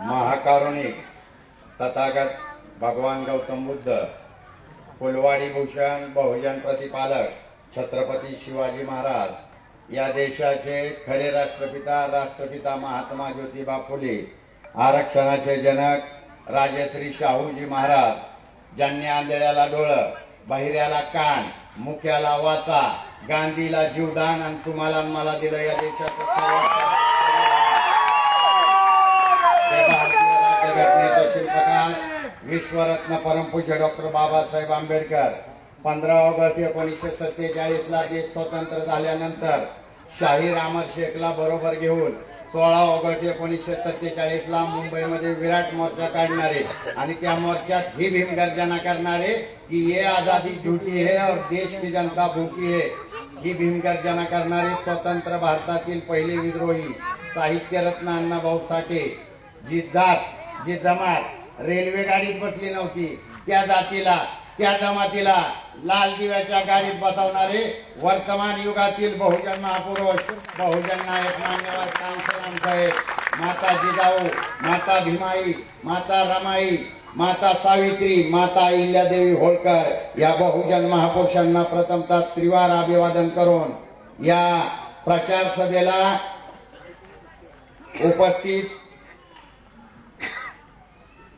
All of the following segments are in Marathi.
महाकारुणिक तथागत भगवान गौतम बुद्ध, फुलवाडी भूषण बहुजन प्रतिपालक छत्रपती शिवाजी महाराज या देशाचे खरे राष्ट्रपिता महात्मा ज्योतिबा फुले, आरक्षणाचे जनक राजश्री शाहूजी महाराज, ज्यांनी आंधळ्याला डोळं, बहिऱ्याला कान, मुक्याला वाचा, गांधीला जीवदान आणि तुम्हाला मला दिलं या देशाचं घटनेचे शिल्पकार विश्वरत्न परमपूज्य डॉक्टर बाबासाहेब आंबेडकर 15 ऑगस्ट 1947 ला देश स्वतंत्र झाल्यानंतर शाहीर अहमद शेखला बरोबर घेऊन 16 ऑगस्ट 1947 ला मुंबईमध्ये विराट मोर्चा काढणारे आणि त्या मोर्चात ही भीमगर्जना करणारे की ये आजादी झूठी है और देश की जनता भूखी है, ही भीमगर्जना करणारे स्वतंत्र भारतातील पहिले विद्रोही साहित्यरत्न अण्णाभाऊ साठे, जी जात जी जमात रेल्वे गाडीत बसली नव्हती त्या जातीला त्या जमातीला लाल दिव्याच्या गाडीत बसवणारे वर्तमान युगातील बहुजन महापुरुष, बहुजन नायक मान्यवर कांशीराम साहेब, माता जिजाऊ, माता भीमाई, माता रमाई, माता सावित्री, माता अहिल्यादेवी होळकर या बहुजन महापुरुषांना प्रथमतः त्रिवार अभिवादन करून या प्रचार सभेला उपस्थित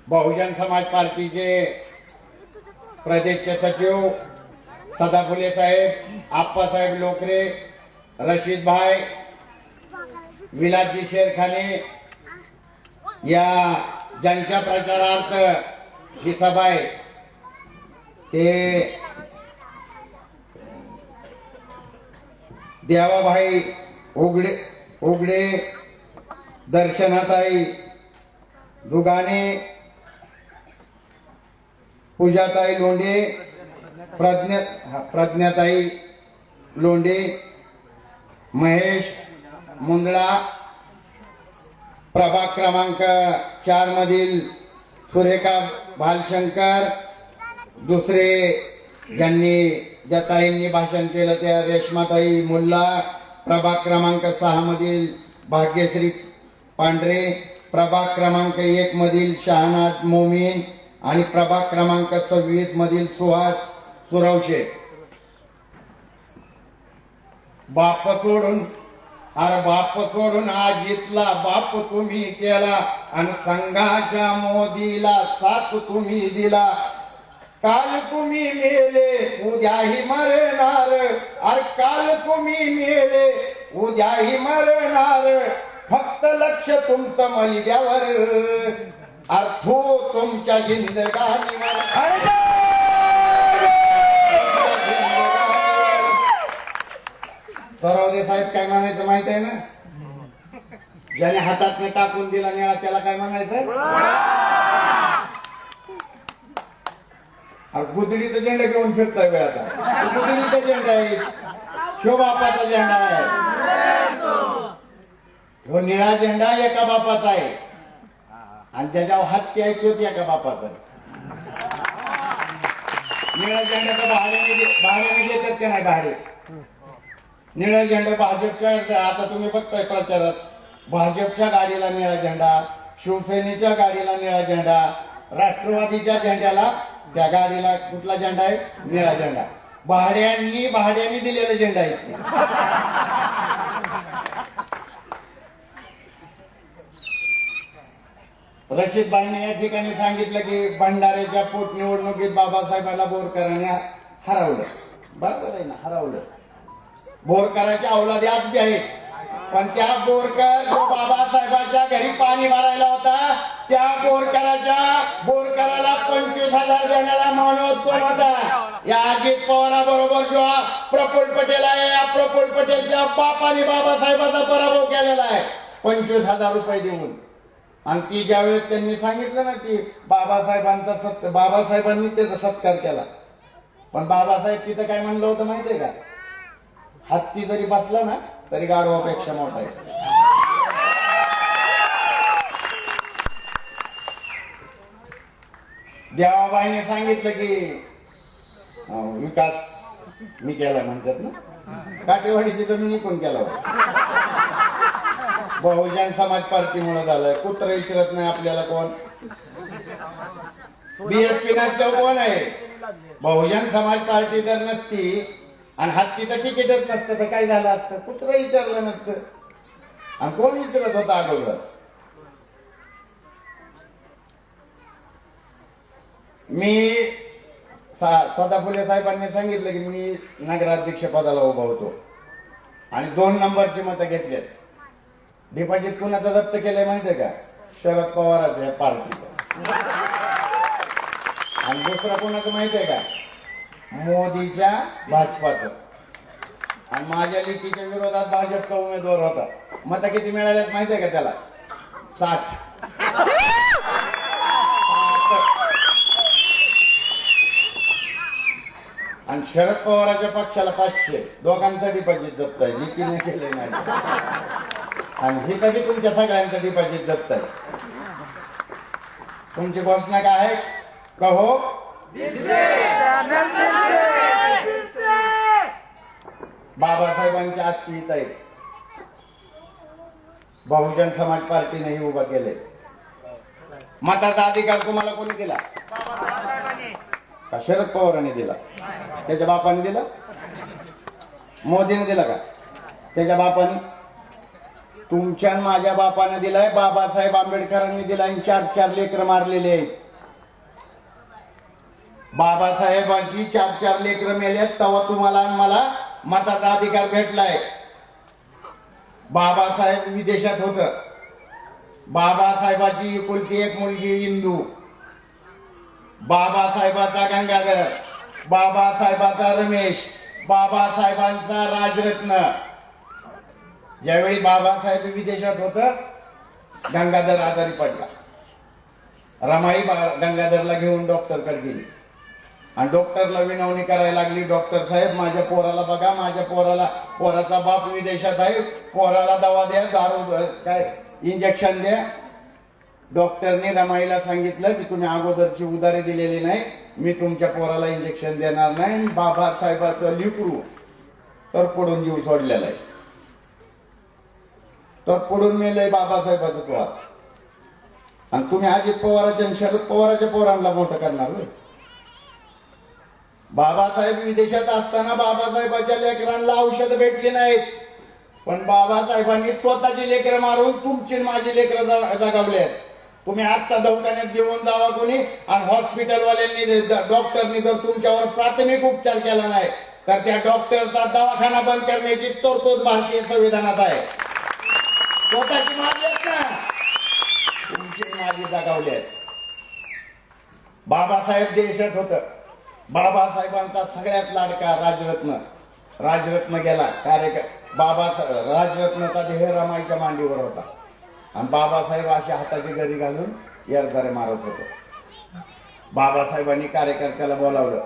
बहुजन समाज पार्टीचे प्रदेश सचिव सदाफुले साहेब, आप्पासाहेब लोकरे, रशीद भाई, विलासजी शेरखाने या ज्यांच्या प्रचारार्थ ही सभा आहे ते देवाभाई उगडे, दर्शनाताई दुगाने, पूजाताई लोंढे, प्रज्ञाताई लोंढे, महेश मुंदळा, प्रभाग क्रमांक 4 मधील सुरेखा भालशंकर, दुसरे ज्यांनी ज्या ताईंनी भाषण केलं त्या रेश्माताई मुल्ला, प्रभाग क्रमांक 6 मधील भाग्यश्री पांढरे, प्रभाग क्रमांक 1 मधील शहानाज मोमीन आणि प्रभाग क्रमांक 26 मधील सुहास सुरवशे. बाप सोडून आज इथला बाप तुम्ही केला आणि संघाच्या मोदीला साथ तुम्ही दिला. काल तुम्ही मेले उद्याही मरणार, अरे काल तुम्ही मेले उद्याही मरणार, फक्त लक्ष तुमचं मलिद्यावर, अर्थो तुमच्या जिंदगानीवर. सरावदे साहेब काय म्हणायचं माहित आहे ना, ज्याने हातात टाकून दिला निळा त्याला काय म्हणायचं, गुदडीचा झेंडा घेऊन फिरताय वेळ आता. गुदडीचा झेंडा आहे, शिवबापाचा झेंडा आहे, हो निळा झेंडा एका बापाचा आहे आणि ज्याच्यावर हत्या आहे तोच एका बापाचा. निळा झेंड्याचं भाड्याने देतात का नाही भाडे. निळा झेंडा भाजपच्या, आता तुम्ही बघताय प्रचारात भाजपच्या गाडीला निळा झेंडा, शिवसेनेच्या गाडीला निळा झेंडा, राष्ट्रवादीच्या झेंड्याला त्या गाडीला कुठला झेंडा आहे, निळा झेंडा. भाड्याने दिलेला झेंडा आहे. रशीद भाईने या ठिकाणी सांगितलं की भंडाऱ्याच्या पोटनिवडणुकीत बाबासाहेबांना बोरकरांनी हरवलं. बरोबर आहे ना, हरवलं. बोरकराच्या औलादी आज बी आहेत, पण त्या बोरकर जो बाबासाहेबांच्या घरी पाणी भरायला होता त्या बोरकराला 25,000 देण्याला मानवत कोण होता, या अजित पवाराबरोबर जो प्रफुल्ल पटेल आहे, या प्रफुल्ल पटेलच्या बापाने बाबासाहेबांचा पराभव केलेला आहे 25,000 रुपये देऊन. आणि ती ज्यावेळेस त्यांनी सांगितलं ना की बाबासाहेबांनी त्याचा सत्कार केला, पण बाबासाहेब तिथं काय म्हणलं होतं माहितीये का, हत्ती जरी बसला ना तरी गाढवापेक्षा मोठा आहे. देवाबाईने सांगितलं की विकास मी केला म्हणतात ना, काटेवाडीची जमीन कोण केला होता. बहुजन समाज पार्टीमुळे झालंय. कुत्र विचारत नाही आपल्याला कोण. बीएसपी नसतं कोण आहे. बहुजन समाज पार्टी जर नसती आणि हत्ती तर तिकीटच नसतं तर काय झालं असतं. कुत्र विचारलं नसतं. आणि कोण विचारत होता अगोदर. मी स्वतः फुले साहेबांनी सांगितलं की मी नगराध्यक्ष पदाला उभा होतो आणि 2 नंबरची मतं घेतलेत. डिपॉझिट कुणाचं जप्त केलंय माहितीये का. शरद पवारांच्या पार्टीचं. आणि दुसरं कोणाचं माहितीये का. मोदीच्या भाजपाचं. आणि माझ्या लेकीच्या विरोधात भाजपचा उमेदवार होता. मतं किती मिळाल्यात माहितीये का त्याला. 60. आणि शरद पवारांच्या पक्षाला 500. दोघांचं डिपॉझिट जप्त आहे. लिपीने केले नाही. आणि ही कधी तुमच्या सगळ्यांचं डिपॉझिट जप्त आहे. तुमची घोषणा काय आहे. कहो बाबासाहेबांच्या आत्मीयता आहे. बहुजन समाज पार्टीने उभा केले. मताचा अधिकार तुम्हाला कोणी दिला. का शरद पवारांनी दिला. त्याच्या बापाने दिला. मोदीने दिला का त्याच्या बापाने. तुमच्या माझ्या बापाने दिलाय. बाबासाहेब आंबेडकरांनी दिलाय. 4 लेकरं मारलेले आहेत. बाबासाहेबांची 4 लेकरं मेल्यात तेव्हा तुम्हाला आणि मला मताचा अधिकार भेटलाय. बाबासाहेब विदेशात होत. बाबासाहेबाची एकुलती एक मुलगी इंदू. बाबासाहेबाचा गंगाधर. बाबासाहेबाचा रमेश. बाबासाहेबांचा राजरत्न. ज्यावेळी बाबासाहेब विदेशात होत गंगाधर आजारी पडला. रमाई गंगाधरला घेऊन डॉक्टरकडे गेली आणि डॉक्टरला विनवणी करायला लागली. डॉक्टर साहेब माझ्या पोराला बघा. माझ्या पोराचा बाप विदेशात आहे. पोराला दवा द्या. दारू काय इंजेक्शन द्या. डॉक्टरने रमाईला सांगितलं की तुम्ही अगोदरची उधारी दिलेली नाही. मी तुमच्या पोराला इंजेक्शन देणार नाही. बाबासाहेबाचं लिकरू तर पडून जीव सोडलेला आहे. तर पडून मेलंय बाबासाहेबाचं पोर. आणि तुम्ही अजित पवारांच्या आणि शरद पवारांच्या पोरांना मोठं करणार. बाबासाहेब विदेशात असताना बाबासाहेबांच्या लेकरांना औषध भेटली नाहीत. पण बाबासाहेबांनी स्वतःची लेकरं मारून तुमची माझी लेकरं जगावले. तुम्ही आता दवाखान्यात घेऊन जावा कोणी आणि हॉस्पिटलवाल्यांनी डॉक्टरनी जर तुमच्यावर प्राथमिक उपचार केला नाही तर त्या डॉक्टरचा दवाखाना बंद करण्याची तरतूद भारतीय संविधानात आहे. स्वतःची मारलेत ना. तुमची माझी जगावली आहेत. बाबासाहेब देशात होत. बाबासाहेबांचा सगळ्यात लाडका राजरत्न गेला. राजरत्नाचा देह रमाईच्या मांडीवर होता आणि बाबासाहेब अशा हाताची गरी घालून येरदारे मारत होते. बाबासाहेबांनी कार्यकर्त्याला बोलावलं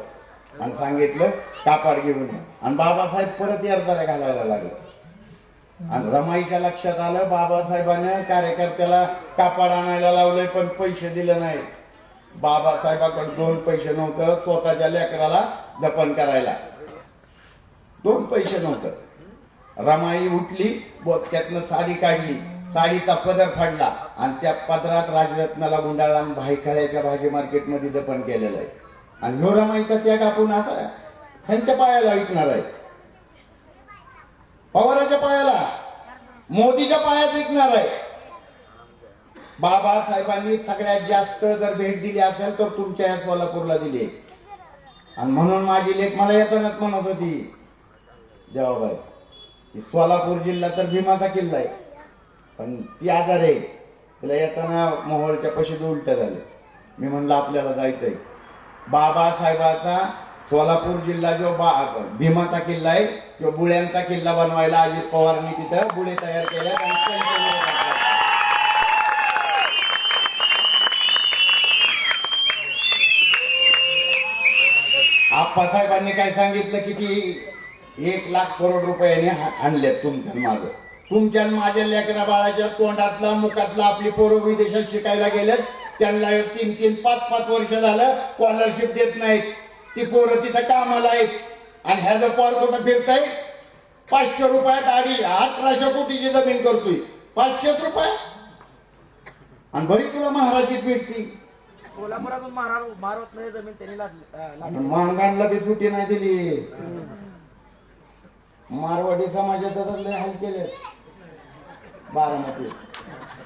आणि सांगितलं कापड घेऊन ये. आणि बाबासाहेब परत येरदारे घालायला लागले. आणि रमाईच्या लक्षात आलं बाबासाहेबांनी कार्यकर्त्याला कापड आणायला लावलंय पण पैसे दिले नाही. बाबासाहेबांकडे 2 पैसे नव्हतं स्वतःच्या लेकराला दफन करायला. 2 पैसे नव्हतं. रमाई उठली. बोचक्यातनं साडी काढली. साडीचा पदर फाडला आणि त्या पदरात राजरत्नाला गुंडाळला आणि भाईखळ्याच्या भाजी मार्केटमध्ये दफन केलेलं आहे. आणि ह्यो रमाईचा त्याग आपण असा त्यांच्या पायाला विकणार आहे. पवाराच्या पायाला मोदीच्या पायात विकणार आहे. बाबासाहेबांनी सगळ्यात जास्त जर भेट दिली असेल तर तुमच्या या सोलापूरला दिली. आणि म्हणून माझी लेख मला येतानाच म्हणत होती जेव्हाबाई सोलापूर जिल्हा तर भीमाचा किल्ला आहे पण ती आजार आहे. तिला येताना मोहोळच्या पशी उलट झाले. मी म्हणलं आपल्याला जायचंय. बाबासाहेबाचा सोलापूर जिल्हा जो भीमाचा किल्ला आहे तो बुळ्यांचा किल्ला बनवायला अजित पवारांनी तिथं बुळे तयार केल्या. आप्पासाहेबांनी काय सांगितलं की ती 1 लाख करोड रुपयाने आणल्यात तुमच्या मागं. तुमच्या माझ्या लेकरा बाळाच्या तोंडातला मुखातला आपली पोरं विदेशात शिकायला गेलेत. त्यांना 3-3, 5-5 वर्ष झालं स्कॉलरशिप देत नाहीत. ती पोरं तिथं कामाला आहेत. आणि ह्याचं पोर कुठं फिरतंय 500 रुपयात 1800 कोटीची जमीन करतोय. 500 रुपये आणि बरी तुला महाराजीत भेटती. कोल्हापुरातून मारवत नाही जमीन त्यांनी लागली. महागांना बी सुटी नाही दिली. मारवाडी समाजात लय हाल केले. बारामती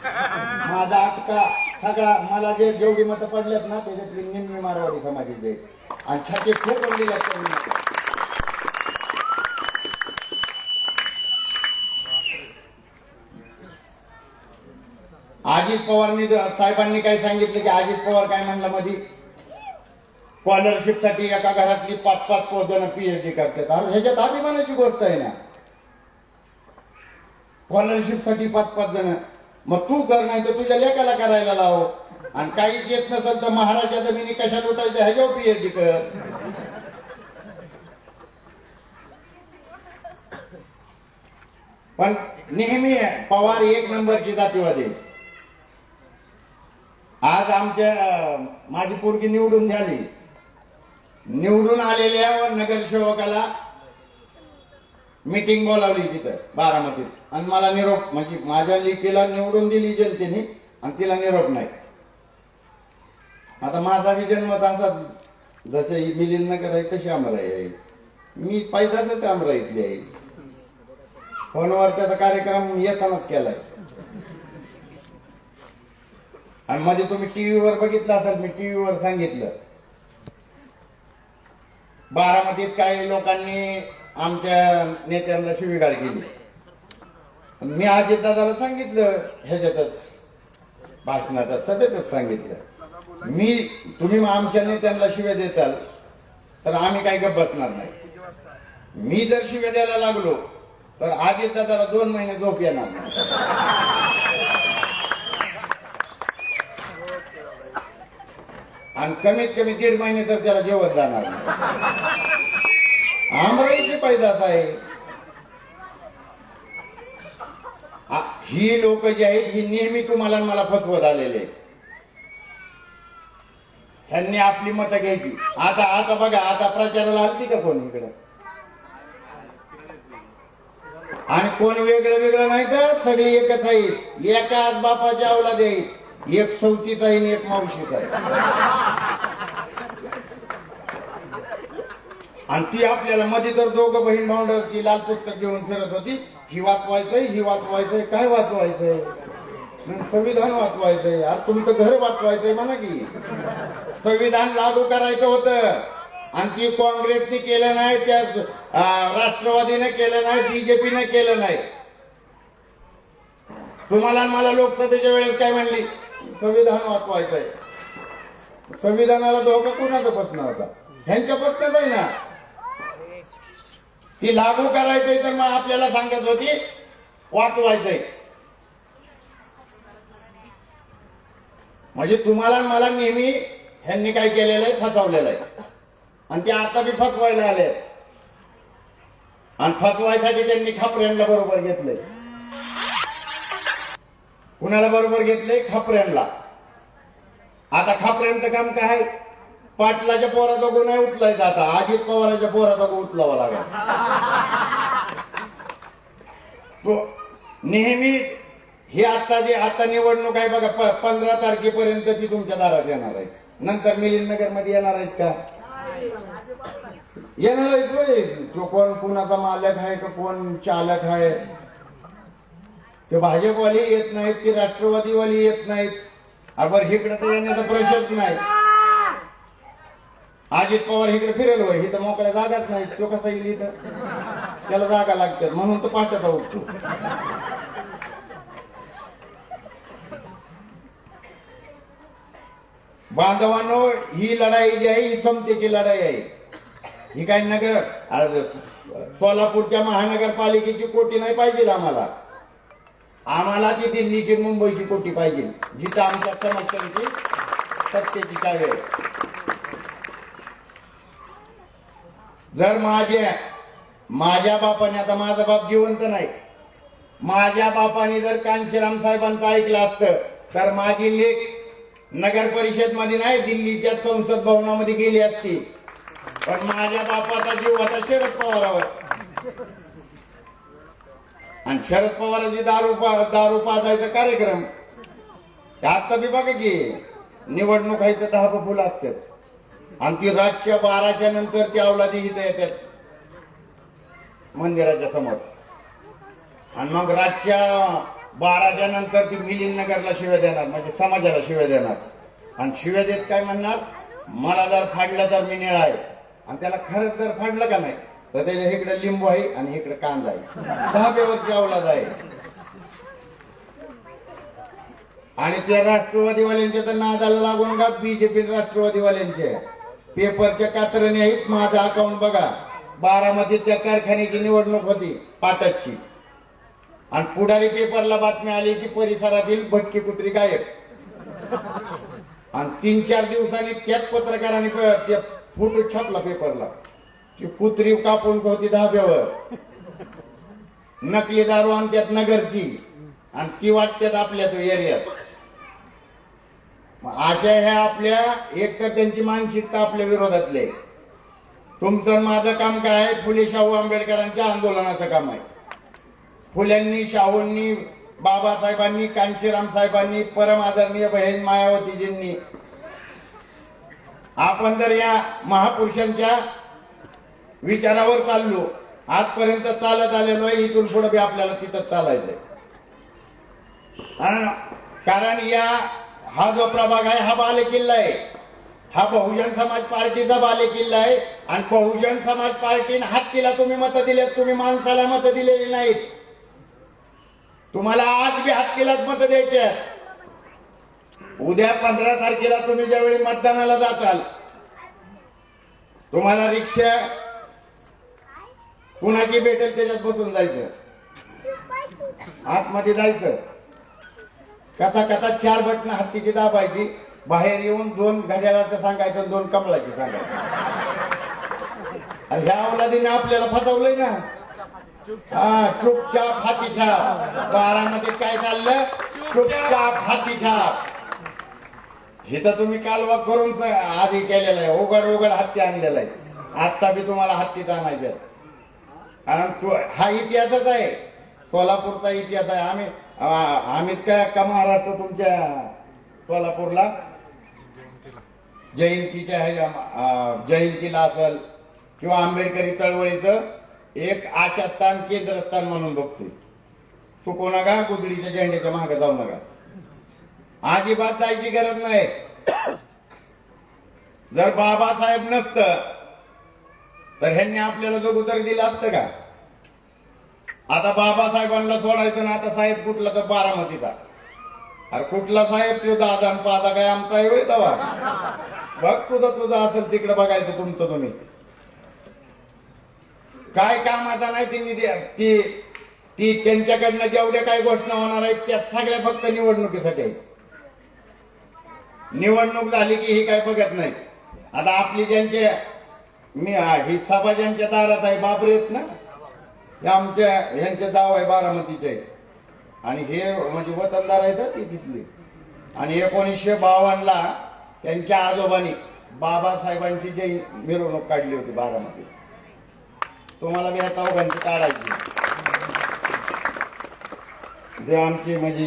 माझा अटका सगळा मला जेवढी मतं पडल्यात ना त्याच्यातली निम्मी मारवाडी समाजाची आणि छाती ठोकून दिल्या त्यांनी मतं. अजित पवारनी साहेबांनी काय सांगितलं की अजित पवार काय म्हणलं मध्ये स्कॉलरशिप साठी एका घरातली 5-5 जण पीएचडी करतात. अरे ह्याच्यात अभिमानाची गोष्ट आहे ना. स्कॉलरशिप साठी 5-5 जण. मग तू कर नाही तर तुझ्या लेकाला करायला लाव. आणि काही येत नसेल तर महाराजा जमिनी कशा लुटायच्या ह्याच्यावर पीएचडी कर. पण नेहमी पवार 1 नंबरची जातीवादी. आज आमच्या माझी पोरगी निवडून झाली. निवडून आलेल्या नगरसेवकाला मीटिंग बोलावली तिथं बारामतीत आणि मला निरोप म्हणजे माझ्या लेकीला निवडून दिली जनतेने आणि तिला निरोप नाही. आता माझा बी जन्म असा जसे मिलिंद नगर आहे तशी अमराई आहे. मी पैदाच अमराईतली आहे. फोनवर त्याचा कार्यक्रम येतानाच केलाय. आणि मध्ये तुम्ही टीव्हीवर बघितलं असाल मी टीव्हीवर सांगितलं बारामतीत काही लोकांनी आमच्या नेत्यांना शिवीगाळ केली. मी अजित दादाला सांगितलं ह्याच्यातच भाषणात सभेतच सांगितलं तुम्ही आमच्या नेत्यांना शिव्या देताल तर आम्ही काही गप्प बसणार नाही. मी जर शिव्या द्यायला लागलो तर अजित दादाला 2 महिने झोप येणार नाही. आणि कमीत कमी 1.5 महिने तर त्याला जेवत जाणार नाही. आमराईची पैदास आहे. ही लोक जी आहेत ही नेहमी तुम्हाला मला फसवत आलेले. ह्यांनी आपली मतं घ्यायची. आता बघा आता प्रचाराला आलती का कोण इकडे आणि कोण वेगळं वेगळं नाही तर सगळी एकच आहे. एकाच बापाच्या औलाद आहे. एक सौतीच आहे आणि एक मावशीच आहे. आणि ती आपल्याला मध्ये तर दोघं बहीण भावंड ती लाल पुस्तक घेऊन फिरत होती. ही वाचवायचंय ही वाचवायचंय. काय वाचवायचंय? संविधान वाचवायचंय. आज तुमचं घर वाचवायचंय म्हणा की. संविधान लागू करायचं होतं आणि ती काँग्रेसने केलं नाही. त्या राष्ट्रवादीने केलं नाही. बीजेपीने केलं नाही. तुम्हाला मला लोकसभेच्या वेळेस काय म्हणली संविधान वाचवायचंय. संविधानाला धोका कुणाचा प्रश्न होता? ह्यांच्या प्रश्नच आहे ना. ती लागू करायचंय तर मग आपल्याला सांगत होती वाचवायचंय. म्हणजे तुम्हाला मला नेहमी ह्यांनी काय केलेलं आहे फसवलेलं आहे. आणि ते आता बी फसवायला आले. आणि फसवायसाठी त्यांनी खापऱ्यांना बरोबर घेतलंय. कुणाला बरोबर घेतलंय? खापऱ्यांना. आता खापऱ्यांचं काम काय आहे? पाटलाच्या पोराचा गुन्हा उचलायचा. आता अजित पवाराच्या पोराचा गुन्हा उचलावा लागला. तो नेहमी हे आता निवडणूक आहे बघा 15 तारखेपर्यंत ती तुमच्या दारात येणार आहे. नंतर मिलिंद नगर मध्ये येणार आहेत का? येणार आहेत. तो कोण कुणाचा मालक आहे का कोण चालक आहे? ते भाजपवाली येत नाहीत की राष्ट्रवादीवाली येत नाहीत. अगर इकडे तर येण्याचा प्रश्नच नाही. अजित पवार इकडे फिरेल होय. इथं मोकळ्या जागाच नाही. तो कसा येईल इथं? त्याला जागा लागतात म्हणून तो पाठवता उठतो. बांधवांनो ही लढाई जी आहे ही समतेची लढाई आहे. ही काय नगर सोलापूरच्या महानगरपालिकेची कोटी नाही पाहिजे आम्हाला. आम्हाला ती दिल्लीची मुंबईची कोटी पाहिजे जिथं आमच्या समस्यांची सत्तेची चावी आहे. जर माझ्या बापाने आता माझा बाप जिवंत नाही. माझ्या बापाने जर कांशीराम साहेबांचं ऐकलं असतं तर माझी लेख नगर परिषद मध्ये नाही दिल्लीच्या संसद भवनामध्ये गेली असती. पण माझ्या बापाचा जीव होता शरद पवारावर. आणि शरद पवारांची दारू पाजायचा कार्यक्रम आता बी बघा की निवडणूक आहे तर 10 फुलं असतात आणि ती रातच्या 12च्या नंतर ती अवलादी इथं येतात मंदिराच्या समोर आणि मग रातच्या 12च्या नंतर ती मिलिंदनगरला शिव्या देणार म्हणजे समाजाला शिव्या देणार आणि शिव्या देत काय म्हणणार मला जर फाडलं तर मी निळा आहे आणि त्याला खरंच जर फाडलं का नाही तर त्याच्या इकडे लिंबू आहे आणि इकडे कांदा आहे 10 व्यवस्था अवलाद आहे. आणि त्या राष्ट्रवादीवाल्यांच्या तर नादाला लागून का बीजेपी राष्ट्रवादीवाल्यांचे पेपरच्या कात्रणे आहेत. माझं अकाउंट बघा बारामतीत त्या कारखान्याची निवडणूक होती पाटसची आणि पुढारी पेपरला बातमी आली की परिसरातील भटकी कुत्री गायब आणि 3-4 दिवसांनी त्याच पत्रकारांनी फोटो छापला पेपरला की कुत्री कापून होती धाब्यावर नकली दारू आणतात नगरची आणि ती वाटतात आपल्या तो एरियात. अशा ह्या आपल्या एक तर त्यांची मानसिकता आपल्या विरोधातले. तुमचं माझं काम काय आहे फुले शाहू आंबेडकरांच्या आंदोलनाचं काम आहे. फुल्यांनी शाहूंनी बाबासाहेबांनी कांशीराम साहेबांनी परम आदरणीय बहीण मायावतीजींनी आपण जर या महापुरुषांच्या विचारावर चाललो आजपर्यंत चालत आलेलो आहे इथून पुढे बी आपल्याला तिथं चालायचंय. कारण हा जो प्रभाग आहे हा बालेकिल्ला आहे. हा बहुजन समाज पार्टीचा बालेकिल्ला आहे आणि बहुजन समाज पार्टीने हत्तीला तुम्ही मतं दिलेत तुम्ही माणसाला मतं दिलेली नाहीत. तुम्हाला आज बी हत्तीलाच मतं द्यायचे आहेत. उद्या 15 तारखेला तुम्ही ज्यावेळी मतदानाला जाताल तुम्हाला रिक्षा कुणाची भेटेल त्याच्यात बसून जायचं आतमध्ये जायचं कथा 4 बटणं हत्तीची दाबायची बाहेर येऊन 2 घड्याळाचं सांगायचं 2 कमळाची सांगायचं. ह्या अवलादीने आपल्याला फसवलंय ना. चुपचाप हाती छाप. बारामध्ये काय चाललं चुपचाप हाती छाप. हे तर तुम्ही कालवा करून आधी केलेलं आहे उघड हत्ती आणलेला आहे. आता बी तुम्हाला हत्तीच आणायचं कारण हा इतिहासच आहे सोलापूरचा इतिहास आहे. आम्ही काय का महाराष्ट्र तुमच्या सोलापूरला जयंतीला असेल किंवा आंबेडकरी चळवळीचं एक आशास्थान केंद्रस्थान म्हणून बघतोय. तू कोणागा गुदडीच्या झेंड्याच्या मागे जाऊ नका. अजिबात जायची गरज नाही. जर बाबासाहेब नसतं तर ह्यांनी आपल्याला जोगुतर दिलं असतं का. आता बाबासाहेबांना सोडायचं ना आता साहेब कुठला तर बारामतीचा. अरे कुठला साहेब तो दादा पादा काय आमचा आहे दवा बघ तुझं असेल तिकडे बघायचं तुमचं तुम्ही. काय काम आता नाही ती त्यांच्याकडनं जेवढ्या काही घोषणा होणार आहेत त्या सगळ्या फक्त निवडणुकीसाठी आहेत. निवडणूक झाली की ही काय बघत नाही. आता आपली ही सभा ज्यांच्या दारात आहे बाबरेत ना आमच्या ह्यांचे गाव आहे बारामतीचे आणि हे म्हणजे वतनदार आहेत ती तिथली. आणि 1952ला त्यांच्या आजोबांनी बाबासाहेबांची जी मिरवणूक काढली होती बारामती. तुम्हाला मी आता उघडची काढायची ते आमची म्हणजे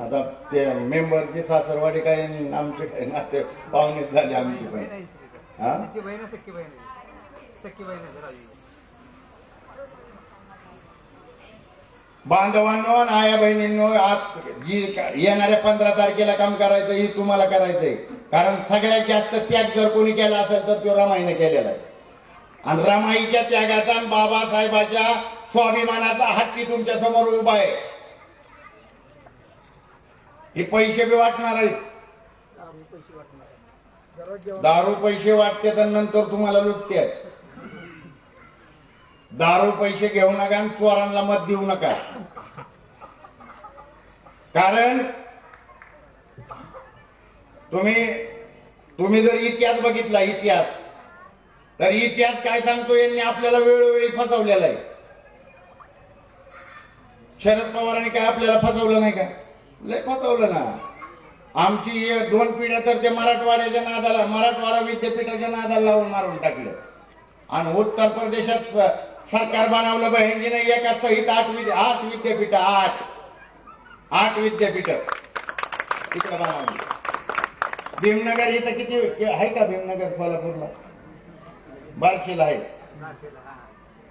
आता ते मेंबरची सासरवाडी काय आमचे काय नाते पाहुणेच झाले आमची पण. हा बांधवांनो आया बहिणींनो जी येणाऱ्या 15 तारखेला काम करायचं ही तुम्हाला करायचंय. कारण सगळ्यात जास्त त्याग जर कोणी केला असेल तर तो रमाईने केलेला आहे. आणि रमाईच्या त्यागाचा आणि बाबासाहेबाच्या स्वाभिमानाचा हत्ती तुमच्या समोर उभा आहे. हे पैसे बी वाटणार आहेत. दारू पैसे वाटते तर नंतर तुम्हाला लुटते. दारू पैसे घेऊ नका आणि चोरांना मत देऊ नका. कारण तुम्ही जर इतिहास बघितला इतिहास तर इतिहास काय सांगतो यांनी आपल्याला वेळोवेळी फसवलेला आहे. शरद पवारांनी काय आपल्याला फसवलं नाही का. लय फसवलं ना. आमची 2 पिढ्या तर ते मराठवाड्याच्या नादाला मराठवाडा विद्यापीठाच्या नादाला लावून मारून टाकलं. आणि उत्तर प्रदेशात सरकार बनवलं बहिणजीने एका सहित 8 विद्यापीठ 8 विद्यापीठ तिकडे बनवली. भीमनगर इथं किती आहे का? भीमनगर सोलापूरला बार्शीला आहे.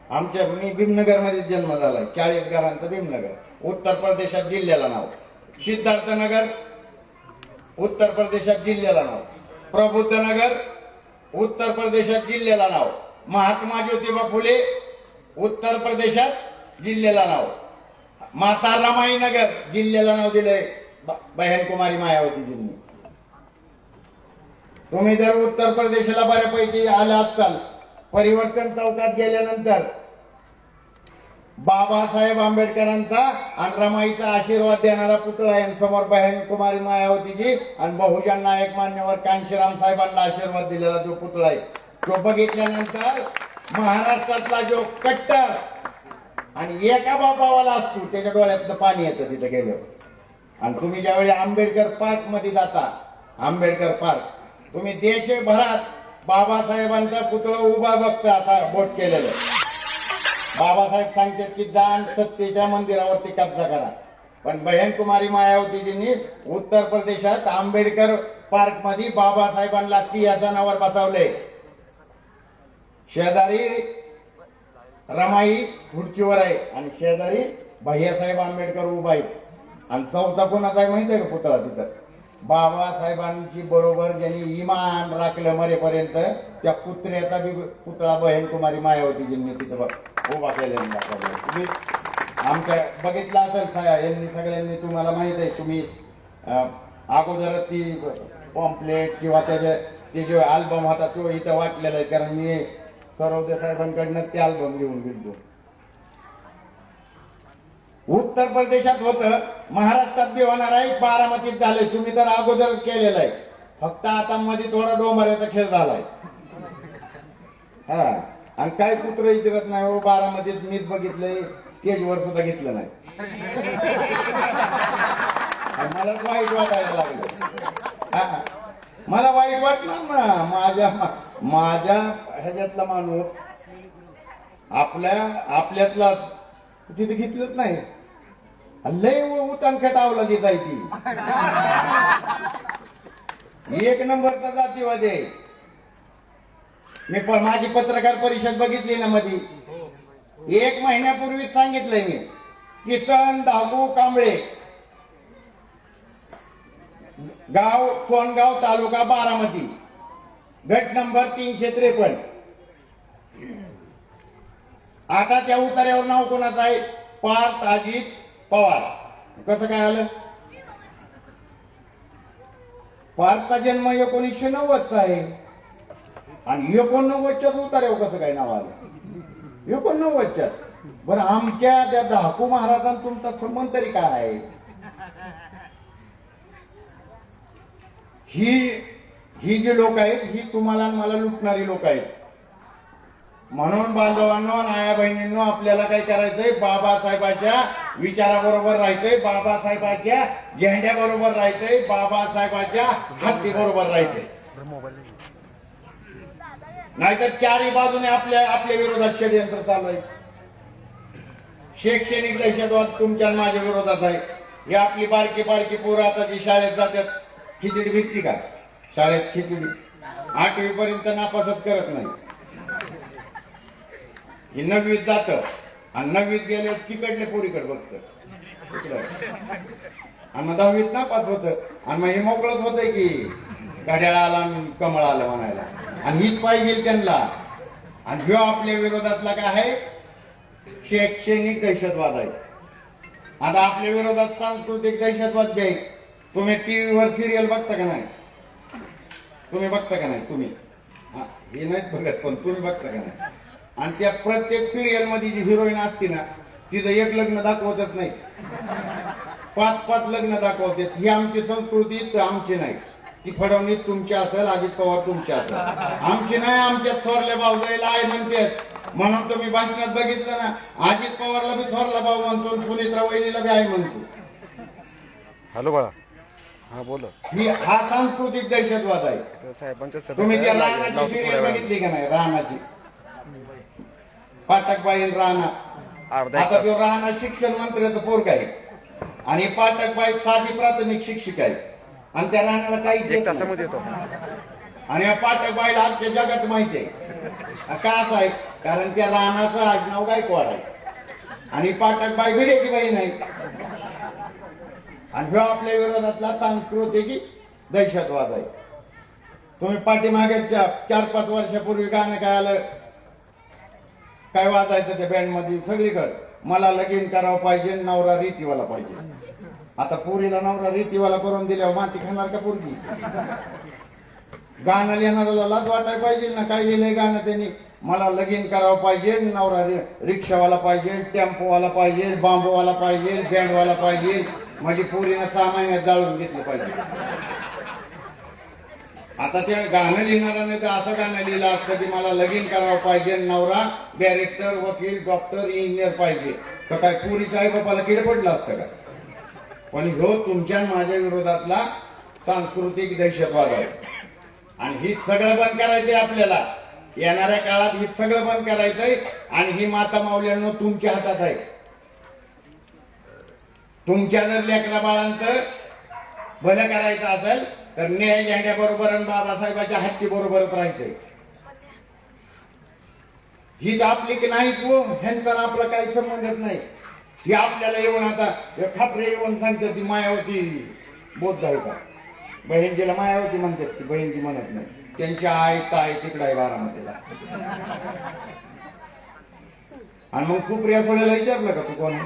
आमच्या मी भीमनगर मध्ये जन्म झालाय. 40 घरांचं भीमनगर. उत्तर प्रदेशात जिल्ह्याला नाव. सिद्धार्थनगर उत्तर प्रदेशात जिल्ह्याला नाव. प्रबुद्धनगर उत्तर प्रदेशात जिल्ह्याला नाव. महात्मा ज्योतिबा फुले उत्तर प्रदेशात जिल्ह्याला नाव. माता रमाई नगर जिल्ह्याला नाव दिलंय बहन कुमारी मायावतीजींनी. तुम्ही जर उत्तर प्रदेशला बऱ्यापैकी आला असाल, परिवर्तन चौकात गेल्यानंतर बाबासाहेब आंबेडकरांचा आणि रमाईचा आशीर्वाद देणारा पुतळा आहे. समोर बहन कुमारी मायावतीजी आणि बहुजन नायक मान्यवर कांशीराम साहेबांना आशीर्वाद दिलेला जो पुतळा आहे, तो बघितल्यानंतर महाराष्ट्रातला जो कट्टर आणि एका बापावाला असतो त्याच्या डोळ्यातलं पाणी येतं तिथे गेल्यावर. आणि तुम्ही ज्यावेळी आंबेडकर पार्क मध्ये जाता, आंबेडकर पार्क, तुम्ही देशभरात बाबासाहेबांचा पुतळा उभा बघता. आता बोट केलेलं बाबासाहेब सांगतात की जाण सत्तेच्या मंदिरावरती कब्जा करा. पण बहन कुमारी मायावतीजींनी उत्तर प्रदेशात आंबेडकर पार्क मध्ये बाबासाहेबांना सिंहासनावर बसवले. शेजारी रमाई खुर्चीवर आहे आणि शेजारी भैयासाहेब आंबेडकर उभा आहे. आणि चौथा कोणाचा आहे माहिती आहे का पुतळा तिथं? बाबासाहेबांची बरोबर ज्यांनी इमान राखलं मरेपर्यंत त्या कुत्र्याचा बी पुतळा बहन कुमारी मायावतीजींनी तिथं उभा केलेला. तुम्ही आमच्या बघितला असेल यांनी सगळ्यांनी, तुम्हाला माहित आहे. तुम्ही अगोदर ती पॉम्पलेट किंवा ते जो अल्बम होता तो इथं वाटलेला आहे. कारण मी सरवदे साहेबांकडनं ते अल्बम घेऊन गेलो. उत्तर प्रदेशात होतं, महाराष्ट्रात बी होणार आहे, बारामतीत झालंय. तुम्ही तर अगोदर केलेलं आहे. फक्त आता मध्ये थोडा डोंबऱ्याचा खेळ झालाय. हा, आणि काय कुत्र इतरत नाही हो. बारामतीत मीच बघितलंय, स्टेजवर सुद्धा घेतलं नाही. मला वाईट वाटायला लागलं. हा, मला वाईट वाटणार ना. माझ्या ह्याच्यातला माणूस आपल्यातला तिथे घेतलंच नाही. लय उतांखट आवला देताय ती. एक नंबरचा जातीवाद आहे. मी माझी पत्रकार परिषद बघितली ना मध्ये, 1 महिन्यापूर्वीच सांगितलंय मी. किसन दागू कांबळे, गाव सोनगाव, तालुका बारामती, गट नंबर 353. आता त्या उतार्यावर नाव कोणाचं आहे? पार्थ अजित पवार. कसं काय आलं? पार्थचा जन्म 1990चा आहे आणि 89च्याच उतार्यावर कसं काय नाव आलं? 89च्या. बरं, आमच्या त्या धाकू महाराजांना तुमचा संबंध तरी काय आहे? ही जी लोक आहेत, ही तुम्हाला मला लुटणारी लोक आहेत. म्हणून बांधवांनो, आया बहिणींनो, आपल्याला काय करायचंय? बाबासाहेबांच्या विचाराबरोबर राहायचंय, बाबासाहेबांच्या झेंड्याबरोबर राहायचंय, बाबासाहेबांच्या हत्ती बरोबर राहायचंय. नाहीतर चारही बाजूने आपल्या विरोधात षडयंत्र चालू आहे. शैक्षणिक दहशतवाद तुमच्या माझ्या विरोधात आहे. ही आपली बारकी पोरं आता जी शाळेत जातात, खिचडी भेटती का? शाळेत खिचडी 8वी पर्यंत नापासच करत नाही. ही 9वीत जात आणि 9वीत गेले तिकडले पोरीकडे बघत आणि मग 10वीत नापास होत आणि मग हे मोकळत होतंय की घड्याळ आला आणि कमळ आलं म्हणायला. आणि हीच पाहिजे त्यांना. आणि ह्यो आपल्या विरोधातला काय आहे? शैक्षणिक दहशतवाद आहे. आता आपल्या विरोधात सांस्कृतिक दहशतवाद बी आहे. तुम्ही टीव्हीवर सिरियल बघता का नाही? तुम्ही बघता का नाही? तुम्ही हे नाहीत बघत, पण तुम्ही बघता का नाही? आणि त्या प्रत्येक सिरियल मध्ये जी हिरोईन असते ना, तिचं एक लग्न दाखवतच नाही, 5 लग्न दाखवतात. ही आमची संस्कृती आमची नाही. ती फडणवीस तुमची असेल, अजित पवार तुमची असेल, आमची नाही. आमच्या थोरल्या भाऊजाईला आहे म्हणतात. म्हणून तुम्ही भाषणात बघितलं ना, अजित पवारला बी थोरला भाऊ म्हणतो, सुनीत्रा वहिनीला बी आहे म्हणतो. हॅलो बाळा, हा बोल. हा सांस्कृतिक दहशतवाद आहे. साहेबांच्या तुम्ही त्या रानाची सिरियल बघितली का नाही? रानाची पाठकबाई राणा. अर्धा आता एक तो राणा शिक्षण मंत्र्याचं पोरग आहे आणि पाठकबाई साधी प्राथमिक शिक्षिका आहे आणि त्या राणाला काही एक तासामध्ये येतो. आणि या पाठकबाईला आजच्या जगात माहिती आहे का असं आहे, कारण त्या राणाचं आडनाव गायकवाड आहे आणि पाठकबाई भिडेची बहीण आहे. आणि ह्यो आपल्या विरोधातला सांस्कृतिक दहशतवाद आहे. तुम्ही पाठीमागच्या 4-5 वर्षापूर्वी गाणं काय आलं, काय वाजायचं त्या बँड मध्ये सगळीकडे, मला लगीन करावं पाहिजे, नवरा रीतीवाला पाहिजे. आता पुरीला नवरा रीतीवाला करून दिल्यावर माती खाणार का पोरगी? गाणं लिहिणाऱ्याला लाज वाटायला पाहिजे ना. काय लिहिलंय गाणं त्यांनी, मला लगीन करावं पाहिजे, नवरा रिक्षावाला पाहिजे, टेम्पोवाला पाहिजे, बांबूवाला पाहिजे, बँडवाला पाहिजे, म्हणजे पुरीनं 6 महिन्यात जाळून घेतलं पाहिजे. आता ते गाणं लिहिणाऱ्याने तर असं गाणं लिहिलं असतं की मला लगीन करावं पाहिजे, नवरा बॅरिस्टर, वकील, डॉक्टर, इंजिनियर पाहिजे, तर काय पुरीच्या आई बापाला किड पडलं असतं का? पण ह्यो तुमच्या माझ्या विरोधातला सांस्कृतिक दहशतवाद आहे आणि ही सगळं बंद करायचंय आपल्याला. येणाऱ्या काळात ही सगळं बंद करायचंय आणि ही माता माऊल्यांनो तुमच्या हातात आहे. तुमच्या जर लेकरा बाळांचं भलं करायचं असेल तर न्याय झेंड्याबरोबर आणि बाबासाहेबाच्या हत्ती बरोबरच राहायचंय. ही आपली की नाही तू ह्यांचा आपला काही संबंधच नाही. ही आपल्याला येऊन आता ठाकरे येऊन सांगतात ती मायावती बौद्ध आहे का? बहिणजीला मायावती म्हणतात, ती बहिणजी म्हणत नाही. त्यांच्या आई ताई तिकडे आहे बारामतीला. आणि मग खूप रियासोड्याला विचारलं का तू कोण?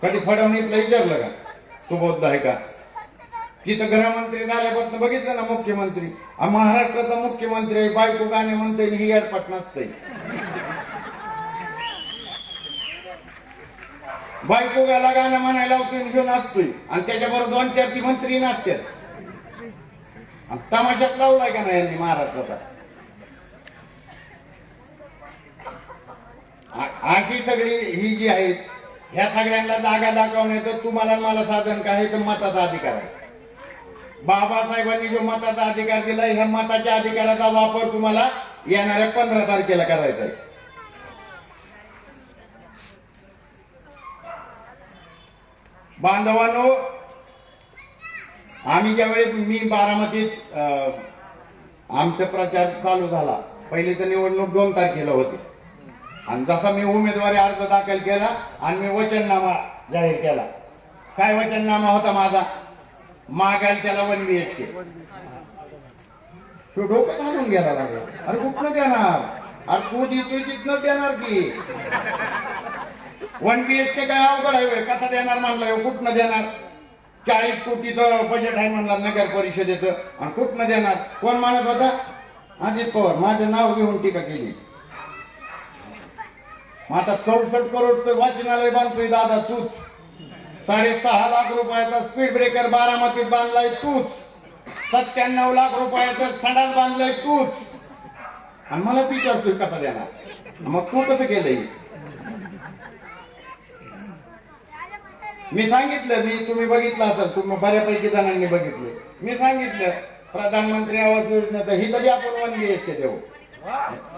कधी फडणवीसला विचारलं का तू बौद्ध आहे का? तिथं गृहमंत्री झाल्यापासून बघितलं ना मुख्यमंत्री, महाराष्ट्राचा मुख्यमंत्री आहे, बायको गाणे म्हणते ही एडपट नसते. बायको गाला गाणं म्हणायला घेऊन असतोय आणि त्याच्याबरोबर 2-4 ती मंत्री नाचतात. तमाशात लावलाय का नाही यांनी महाराष्ट्राचा? अशी सगळी ही जी आहेत ह्या सगळ्यांना जागा दाखवण्याचं तुम्हाला मला साधन काय तर मताचा अधिकार आहे. बाबासाहेबांनी जो मताचा अधिकार दिलाय ह्या मताच्या अधिकाराचा वापर तुम्हाला येणाऱ्या 15 तारखेला करायचा आहे. बांधवांनो, आम्ही ज्यावेळी मी बारामतीत आमचा प्रचार चालू झाला, पहिली तर निवडणूक 2 तारखेला होती आणि जसा मी उमेदवारी अर्ज दाखल केला आणि मी वचननामा जाहीर केला. काय वचननामा होता माझा? मागायला त्याला 1 BHK. तो डोकं घालून गेला लागला. अरे कुठनं देणार? अरे तू देतोय तिथनं देणार की 1 BHK काय अवघड आहे? कसा देणार म्हणलं? कुठनं देणार? 40 कोटीचं बजेट आहे म्हणला नगर परिषदेचं आणि कुठनं देणार? कोण मानत होता? अजित पवार. माझं नाव घेऊन टीका केली. आता 64 करोडचं वाचनालय बांधतोय दादा तूच. 6.5 लाख रुपयाचा स्पीड ब्रेकर बारामतीत बांधलाय तूच. 97 लाख रुपयाचं संडास बांधलंय तूच आणि मला विचारतोय कसा देणार? मग तू कसं केलंय? मी सांगितलं, तुम्ही बघितलं असेल, तुम्ही बऱ्यापैकी जणांनी बघितलं. मी सांगितलं प्रधानमंत्री आवास योजनेचं ही तरी आपण 1 BHK देऊ,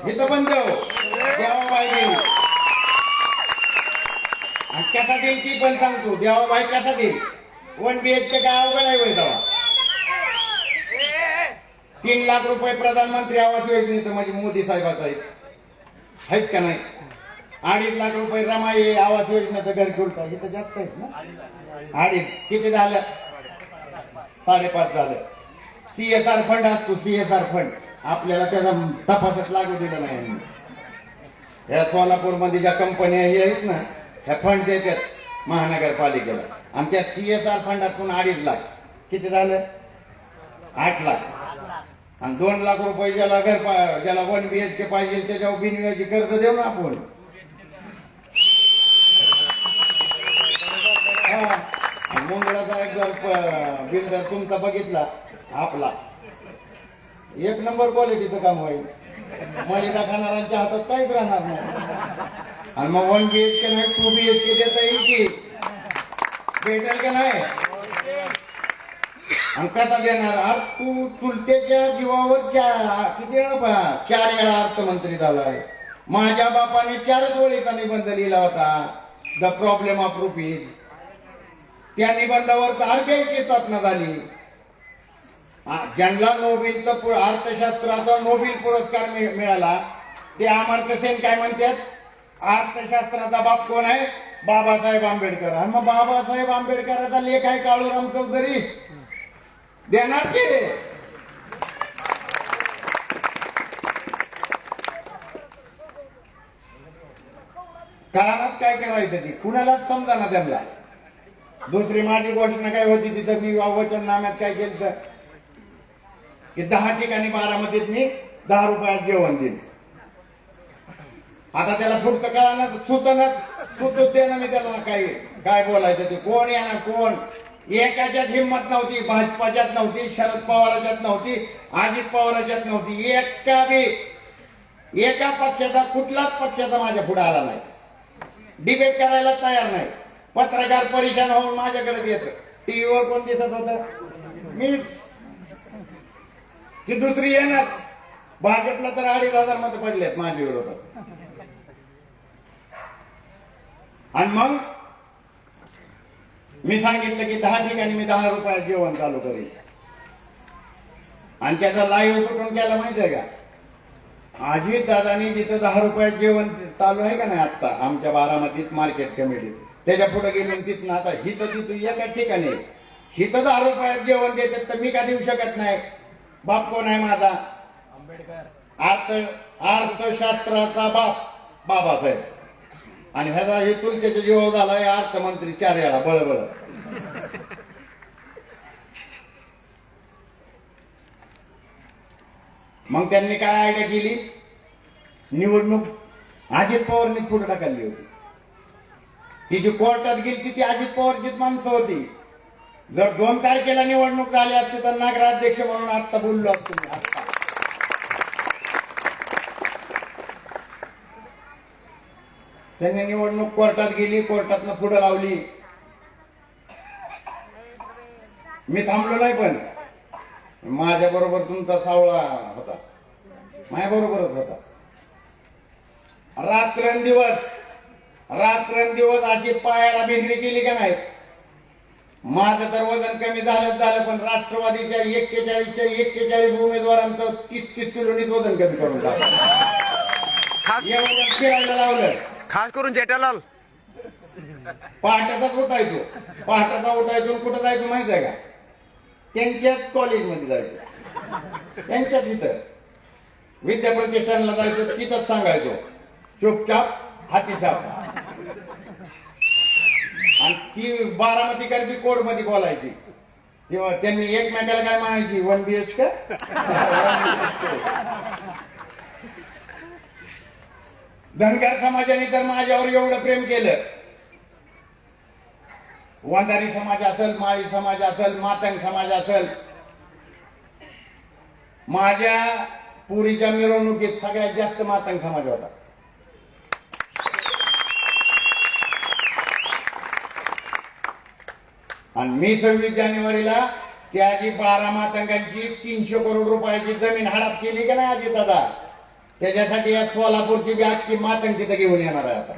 इथं पण देऊ, देवाबाई देऊ. कसा देईल ती पण सांगतो. देवाबाई कसा देईल? 1 BHK काय अवघड आहे वय तेव्हा? 3 लाख रुपये प्रधानमंत्री आवास योजनेचं म्हणजे मोदी साहेबाचं आहेत का नाही? 2.5 लाख रुपये रमाई आवास योजनेचं घर खुलता इथं जास्त आहेत ना. 2.5 किती झालं? 5.5 झालं. CSR फंड असतो, CSR फंड आपल्याला त्याचा तपासच लागू दिला नाही. या सोलापूरमध्ये ज्या कंपन्या आहेत ना ह्या फंड देतात महानगरपालिकेला आणि त्या CSR फंडातून 2.5 लाख किती झालं? 8 लाख. आणि 2 लाख रुपये ज्याला ज्याला 1 BHK पाहिजे त्याच्यावर बिनव्याजी कर्ज देऊ ना आपण. मुंबईचा एक बिल्डर तुमचा बघितला आपला 1 नंबर क्वालिटीचं काम होईल. मलिदा खाणाऱ्यांच्या हातात काहीच राहणार नाही. आणि मग 1 BHK नाही 2 BHK देता येईल की? भेटेल का नाही? आणि कसा देणार? आज तू चुलत्याच्या जीवावर किती वेळा 4 वेळा अर्थमंत्री झालाय. माझ्या बापाने 4 ओळीचा निबंध लिहिला होता, द प्रॉब्लेम ऑफ रुपीज. त्या निबंधावर तारखेची स्थापना झाली. ज्यांना नोबेलचा अर्थशास्त्राचा नोबेल पुरस्कार मिळाला ते अमर्त्य सेन काय म्हणतात, अर्थशास्त्राचा बाप कोण आहे, बाबासाहेब आंबेडकर. आणि मग बाबासाहेब आंबेडकरांचा लेख आहे काळूराम चौधरी, देणार ते. काळात काय करायचं ती कुणालाच समजा ना त्यांना. दुसरी माझी घोषणा काय होती तिथं मी वचननाम्यात काय केलं की 10 ठिकाणी बारामतीत मी 10 रुपयात जेवण देईन. आता त्याला पुढचं कळणार सुचत दे ना मी त्याला काय काय बोलायचं ते. कोण येणार कोण, एकाच्यात हिंमत नव्हती, भाजपाच्यात नव्हती, शरद पवाराच्यात नव्हती, अजित पवाराच्यात नव्हती. एका पक्षाचा कुठलाच पक्षाचा माझ्या पुढे आला नाही, डिबेट करायला तयार नाही. पत्रकार परेशान होऊन माझ्याकडे येत. टीव्हीवर कोण दिसत होत, मीच. की दुसरी येणार, भाजपला तर 2,500 मत पडलेत माझ्या विरोधात. आणि मग मी सांगितलं की 10 ठिकाणी मी 10 रुपयात जेवण चालू करेन. आणि त्याचा लाईव्ह कुठून केला माहितीये का, अजित दादानी जिथं 10 रुपयात जेवण चालू आहे का नाही आता आमच्या बारामतीत मार्केट कमिटीत, त्याच्या पुढे गेले तिथं. आता हिथं तिथं एका ठिकाणी हिथं 10 रुपयात जेवण देतात तर मी का देऊ शकत नाही. बाप कोण आहे माझा, आंबेडकर. अर्थशास्त्राचा बाप बाबासाहेब. आणि ह्याचा हे तुलतेच्या जीव झालाय अर्थमंत्री 4 वेळा बळबळ. मग त्यांनी काय आयडिया केली, निवडणूक अजित पवारनी पुढे ढकलली होती. ती जी कोर्टात गेली ती अजित पवारचीच माणसं होती. जर 2 तारखेला निवडणूक झाली असती तर नगराध्यक्ष म्हणून आता बोललो असतो मी. आता त्यांनी निवडणूक कोर्टात गेली, कोर्टातनं पुढे लावली. मी थांबलो नाही, पण माझ्या बरोबर तुमचा सावळा होता, माझ्या बरोबरच होता. रात्रंदिवस अशी पायाला भिंगरी केली का नाही. माझं तर वजन कमी झालं, पण राष्ट्रवादीच्या 41 उमेदवारांचं 30 किलोनीच वजन कमी करून टाकलं. एवढं फिरायला लावलं. खास करून जेठालाल पहाटेचाच उठायचो. कुठं जायचो माहित आहे का, त्यांच्याच कॉलेजमध्ये जायचो, त्यांच्याच इथं विद्याप्रतिष्ठानला जायचो. तिथंच सांगायचो चुपचाप हातीचाप. आणि ती बारामतीकरची कोड मध्ये बोलायची. तेव्हा त्यांनी एकमेकाला काय म्हणायची, 1 BHK. धनगर समाजाने तर माझ्यावर एवढं प्रेम केलं. वंजारी समाज असेल, माळी समाज असेल, मातंग समाज असेल, माझ्या पुरीच्या मिरवणुकीत सगळ्यात जास्त मातंग समाज होता. आणि मी 26 जानेवारीला त्याची 12 मातंगांची 300 करोड रुपयाची जमीन हडप केली का नाही अजित दादा, त्याच्यासाठी या सोलापूरची बी आजची मातंग तिथं घेऊन येणार आहे. आता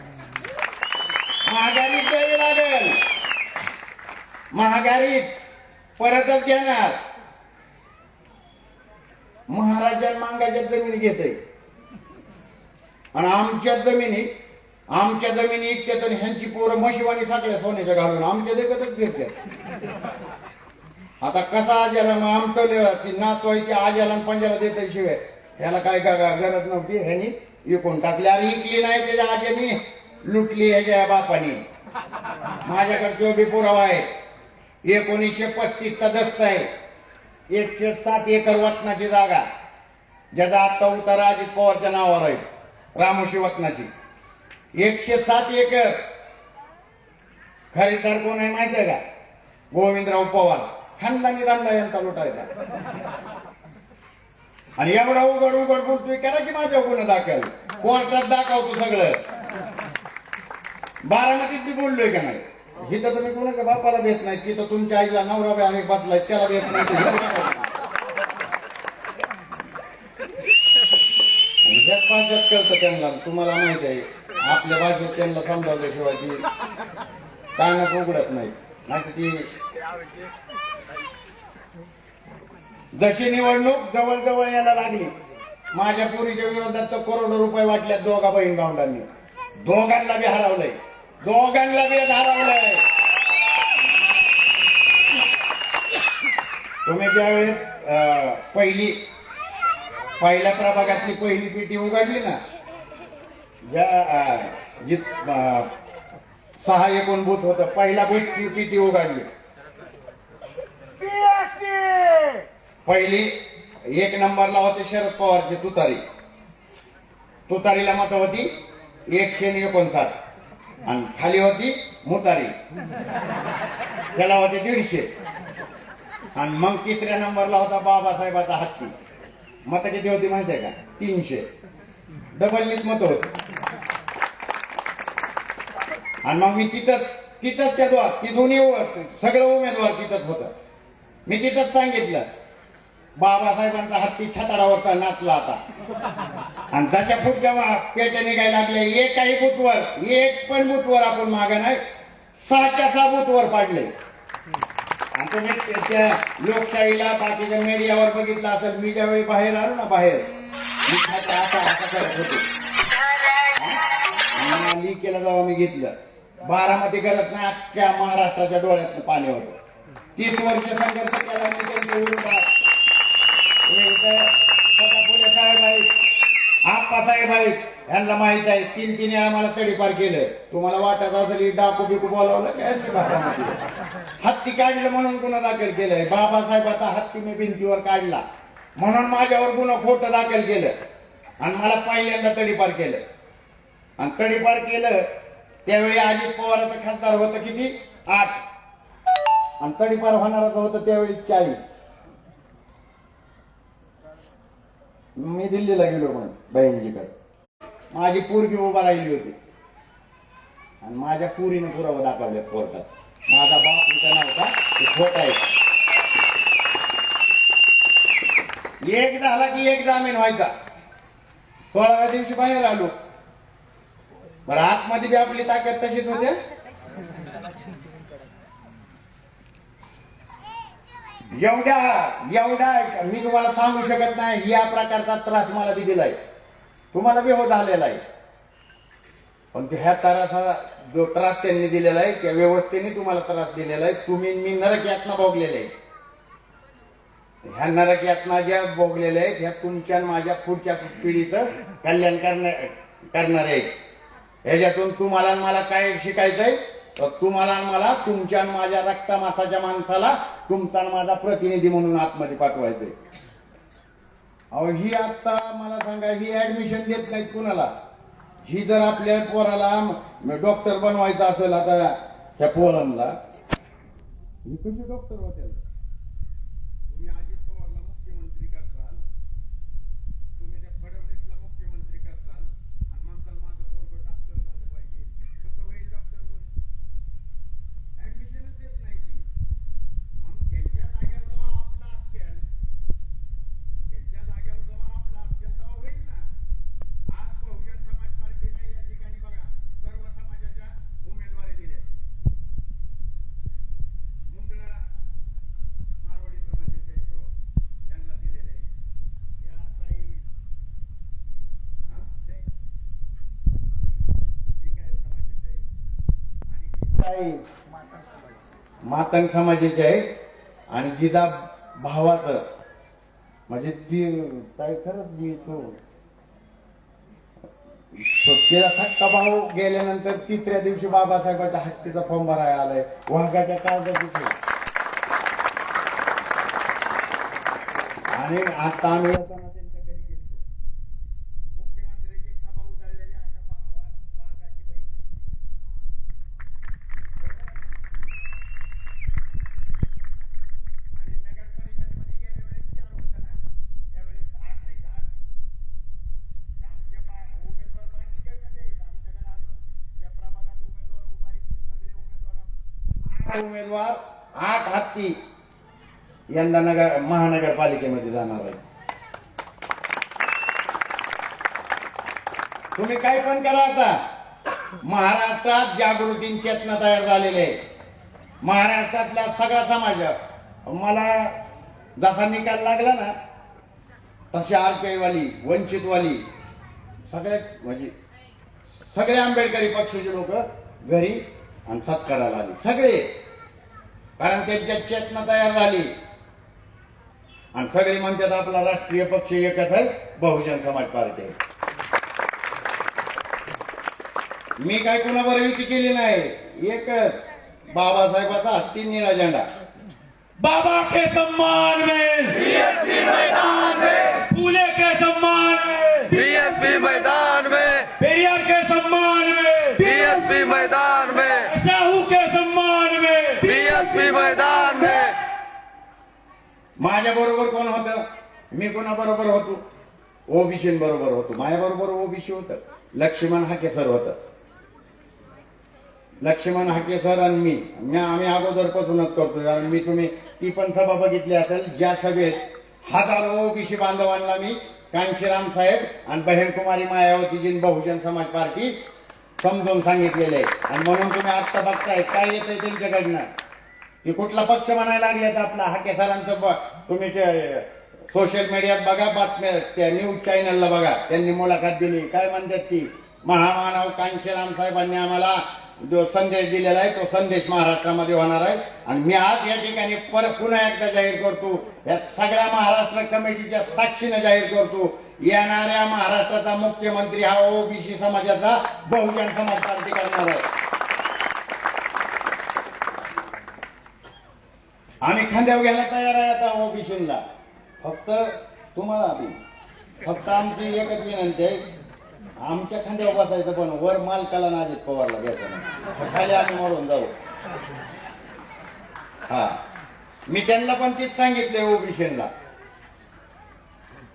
महागारीत द्यावी लागेल, महागारीत परतच घेणार. महाराजां मांगाच्या जमिनी घेते आणि आमच्या जमिनी इतक्यात आणि ह्यांची पोरं म्हशीवाणी साकल्या सोन्याच्या घालून आमच्या देखतच घेते. आता कसा आज्याला मग आमचं नातो आहे, आज्याला पंजाला देते शिवाय ह्याला काय गरज नव्हती. ह्यानी विकून टाकली. अरे इकली नाही, त्याच्या आज्यानी लुटली ह्याच्या बापानी. माझ्याकडे जो बी पुरावा आहे 1935चा दस्त आहे. 107 एकर वतनाची जागा, ज्याचा आता उतारा अजित पवारच्या नावावर आहे, रामोशी वतनाची. 107 एकर. खरेदीदार कोण आहे माहिती आहे का, गोविंदराव पवार. खानदानी रामला यांचा लुटायचा. आणि एवढा उघड बोलतोय, करा की माझ्या गुन्हा दाखल, कोर्टात दाखवतो सगळं. बारामतीत बी बोललोय का नाही. हिथं तुम्ही कोणाच्या बापाला भेट नाही, तिथं तुमच्या आईला नवरा बी आम्ही बदलाय त्याला भेट नाही. कळतं त्यांना, तुम्हाला माहित आहे आपल्या भाषेत त्यांना समजावल्याशिवाय ती कानात उघडत नाही. नाही ती जशी निवडणूक जवळ जवळ यायला लागली, माझ्या पोरीच्या विरोधात तर करोडो रुपये वाटल्यात दोघा बहीण भावंडांनी. दोघांना बी हरवलंय, दोघांना बी हरवलंय. तुम्ही ज्यावेळेस पहिल्या प्रभागातली पहिली पेटी उघडली ना, जी 6 एकूण बूथ होतं, पहिला बूथ पेटी उघडली. पहिली 1 नंबरला होते शरद पवारची तुतारी. तुतारीला मत होती 159 आणि खाली होती मुतारी, त्याला होते 150. आणि मग 3ऱ्या नंबरला होता बाबासाहेबाचा हत्ती. मत किती होती माहिती आहे का? 300. डबलनीच मत होती. आणि मग मी तिथंच त्या ती दोन्ही सगळं उमेदवार तिथंच होतं. मी तिथंच सांगितलं बाबासाहेबांचा हत्ती छताडावरचा नाचला आता. आणि तशा पुढच्या पेट्या निघायला लागल्या. एकही बूथवर, एक पण बूथवर आपण मागे नाही, 6च्या 6 बूथवर पाडले. आणि तुम्ही त्या लोकशाहीला बाकीच्या मीडियावर बघितलं असेल. मी ज्यावेळी बाहेर आलो ना, बाहेर मी आता करत होतो. लिकेला जेव्हा मी घेतलं, बारामती करत नाही, अख्ख्या महाराष्ट्राच्या डोळ्यातनं पाणी होतं. 30 वर्ष संघर्ष केला मी त्यांच्या विरोधात. साहेब आहेत, आप्पासाहेब आहेत, यांना माहित आहे. 3 आम्हाला तडीपार केलं. तुम्हाला वाटत असेल डाकू बिकू बोलावलं काय बारामती. हत्ती काढलं म्हणून गुन्हा दाखल केलाय. बाबासाहेबाचा हत्ती मी भिंतीवर काढला म्हणून माझ्यावर गुन्हा खोटं दाखल केलं आणि मला पहिल्यांदा तडीपार केलं. आणि तडीपार केलं त्यावेळी अजित पवाराचं खासदार होतं किती? 8. आणि तडीपार होणाराचं होतं त्यावेळी 40. मी दिल्लीला गेलो म्हणून बहिणीकडे. माझी पोरगी उभा राहिली होती आणि माझ्या पुरीने पुरावा दाखवले कोर्टात. माझा बाप इथं नव्हता, ते खोट आहे. एक झाला की एक जामीन व्हायचा. 16व्या दिवशी बाहेर आलो. बरं, आतमध्ये बी आपली ताकद तशीच होते. एवढ्या मी तुम्हाला सांगू शकत नाही. या प्रकारचा त्रास मला बी दिलाय, तुम्हाला बी होत आलेला आहे. पण ह्या त्रासा जो त्रास त्यांनी दिलेला आहे त्या व्यवस्थेने तुम्हाला त्रास दिलेला आहे. तुम्ही मी नरक यातना भोगलेले आहे. ह्या नरक यातना ज्या भोगलेल्या आहेत ह्या तुमच्या माझ्या पुढच्या पिढीचं कल्याण करणार आहे. ह्याच्यातून तुम्हाला मला काय शिकायचंय? तुम्हाला मला तुमच्या माझ्या रक्तामासाच्या माणसाला तुमचा माझा प्रतिनिधी म्हणून आतमध्ये पाठवायचंय. अहो, ही आता मला सांगा, ही ऍडमिशन देत नाहीत कुणाला. ही जर आपल्या पोराला डॉक्टर बनवायचं असेल, आता त्या पोरांना ही कशी डॉक्टर होते? तुम्ही अजित पवारला मुख्यमंत्री करताल, तुम्ही त्या फडणवीसला मुख्यमंत्री करताल आणि म्हणताल माझं पोरगं डॉक्टर झालं पाहिजे. कसं होईल डॉक्टर? ऍडमिशनच देत नाही ती. मग त्यांच्या जाग्यावर जेव्हा आपला असेल, त्यांच्या जाग्यावर जेव्हा आपला असेल तेव्हा होईल ना. आज बहुजन समाज पार्टीने या ठिकाणी बघा सर्व समाजाच्या उमेदवारी दिल्या. मुंदळा मारवाडी समाजाचे यांना दिलेले आहे. या ताई लिंगायत समाजाचे आहे आणि मातंग समाजाचे आहे. आणि जिजा भावाचं म्हणजे ती काय खरंच जी तो तिला सक्का भाऊ गेल्यानंतर 3ऱ्या दिवशी बाबासाहेबांच्या हत्तीचा फॉर्म भरायला आलाय. वाघाच्या काळजाची. आणि आता आम्ही येताना त्यांच्या घरी गेलो. मुख्यमंत्र्यांची सभा उधळलेली अशा वाघाची बहीण आहे. आणि नगर परिषदमध्ये गेल्या वेळेस 4 होतं ना, यावेळेस 8 आहे. 8 आमच्या उमेदवार बाकीचे आहेत. आमच्याकडे अजून या प्रभागात उमेदवार उभा आहेत, सगळे उमेदवार 8 उमेदवार 8 हत्ती यंदा महानगरपालिकेमध्ये जाणार आहे. तुम्ही काय पण करा आता, महाराष्ट्रात जागृती चेतना तयार झालेली आहे. महाराष्ट्रातला सगळा समाज, मला जसा निकाल लागला ना तशी RPI वाली, वंचितवाली, सगळे म्हणजे सगळे आंबेडकरी पक्षाचे लोक घरी आणि सत्काराला आली सगळे, कारण त्यांच्यात चेतना तयार झाली. आणि सगळे म्हणतात आपला राष्ट्रीय पक्ष एकच आहे, बहुजन समाज पार्टी आहे. मी काय कुणावर युती केली नाही, एकच बाबासाहेबाचा हत्ती निळा झेंडा. बाबा के सम्मान में, बीएसपी मैदान में, फूले के सम्मान में, बीएसपी मैदान में, पेरियार के सम्मान में, बीएसपी मैदान में, साहू के सम्मान में, बीएसपी मैदान में. माझ्या बरोबर कोण होतं? मी कोणा बरोबर होतो? ओबीसी बरोबर होतो. माझ्या बरोबर ओबीसी होतं, लक्ष्मण हाके सर होतं. लक्ष्मण हाके सर आणि मी आम्ही अगोदरपासूनच करतो. कारण मी तुम्ही ती पण सभा बघितली असेल, ज्या सभेत हजारो ओबीसी बांधवांना मी कांशीराम साहेब आणि बहीणकुमारी मायावतीजी बहुजन समाज पार्टी समजून सांगितलेले आहे. आणि म्हणून तुम्ही आता बघताय काय येतंय त्यांच्याकडनं, की कुठला पक्ष म्हणायला लागले आपला हाके सरांचं. तुम्ही सोशल मीडियात बघा, बातम्या त्या न्यूज चॅनलला बघा, त्यांनी मुलाखत दिली. काय म्हणतात ती, महामानव कांशीराम साहेबांनी आम्हाला जो संदेश दिलेला आहे तो संदेश महाराष्ट्रामध्ये होणार आहे. आणि मी आज या ठिकाणी पुन्हा एकदा जाहीर करतो, या सगळ्या महाराष्ट्र कमिटीच्या साक्षीने जाहीर करतो, येणाऱ्या महाराष्ट्राचा मुख्यमंत्री हा ओबीसी समाजाचा बहुजन समाज पार्टी करणार आहे. आम्ही खांद्यावर घ्यायला तयार आहे आता ओबीसीला. फक्त तुम्हाला फक्त आमची एकच विनंती आहे, आमच्या खांद्यावर बसायचं, पण वर मालकाला ना अजित पवारला घ्यायचं नाही, खाली आम्ही मरून जाऊ. हा, मी त्यांना पण तीच सांगितले ओबीसीला,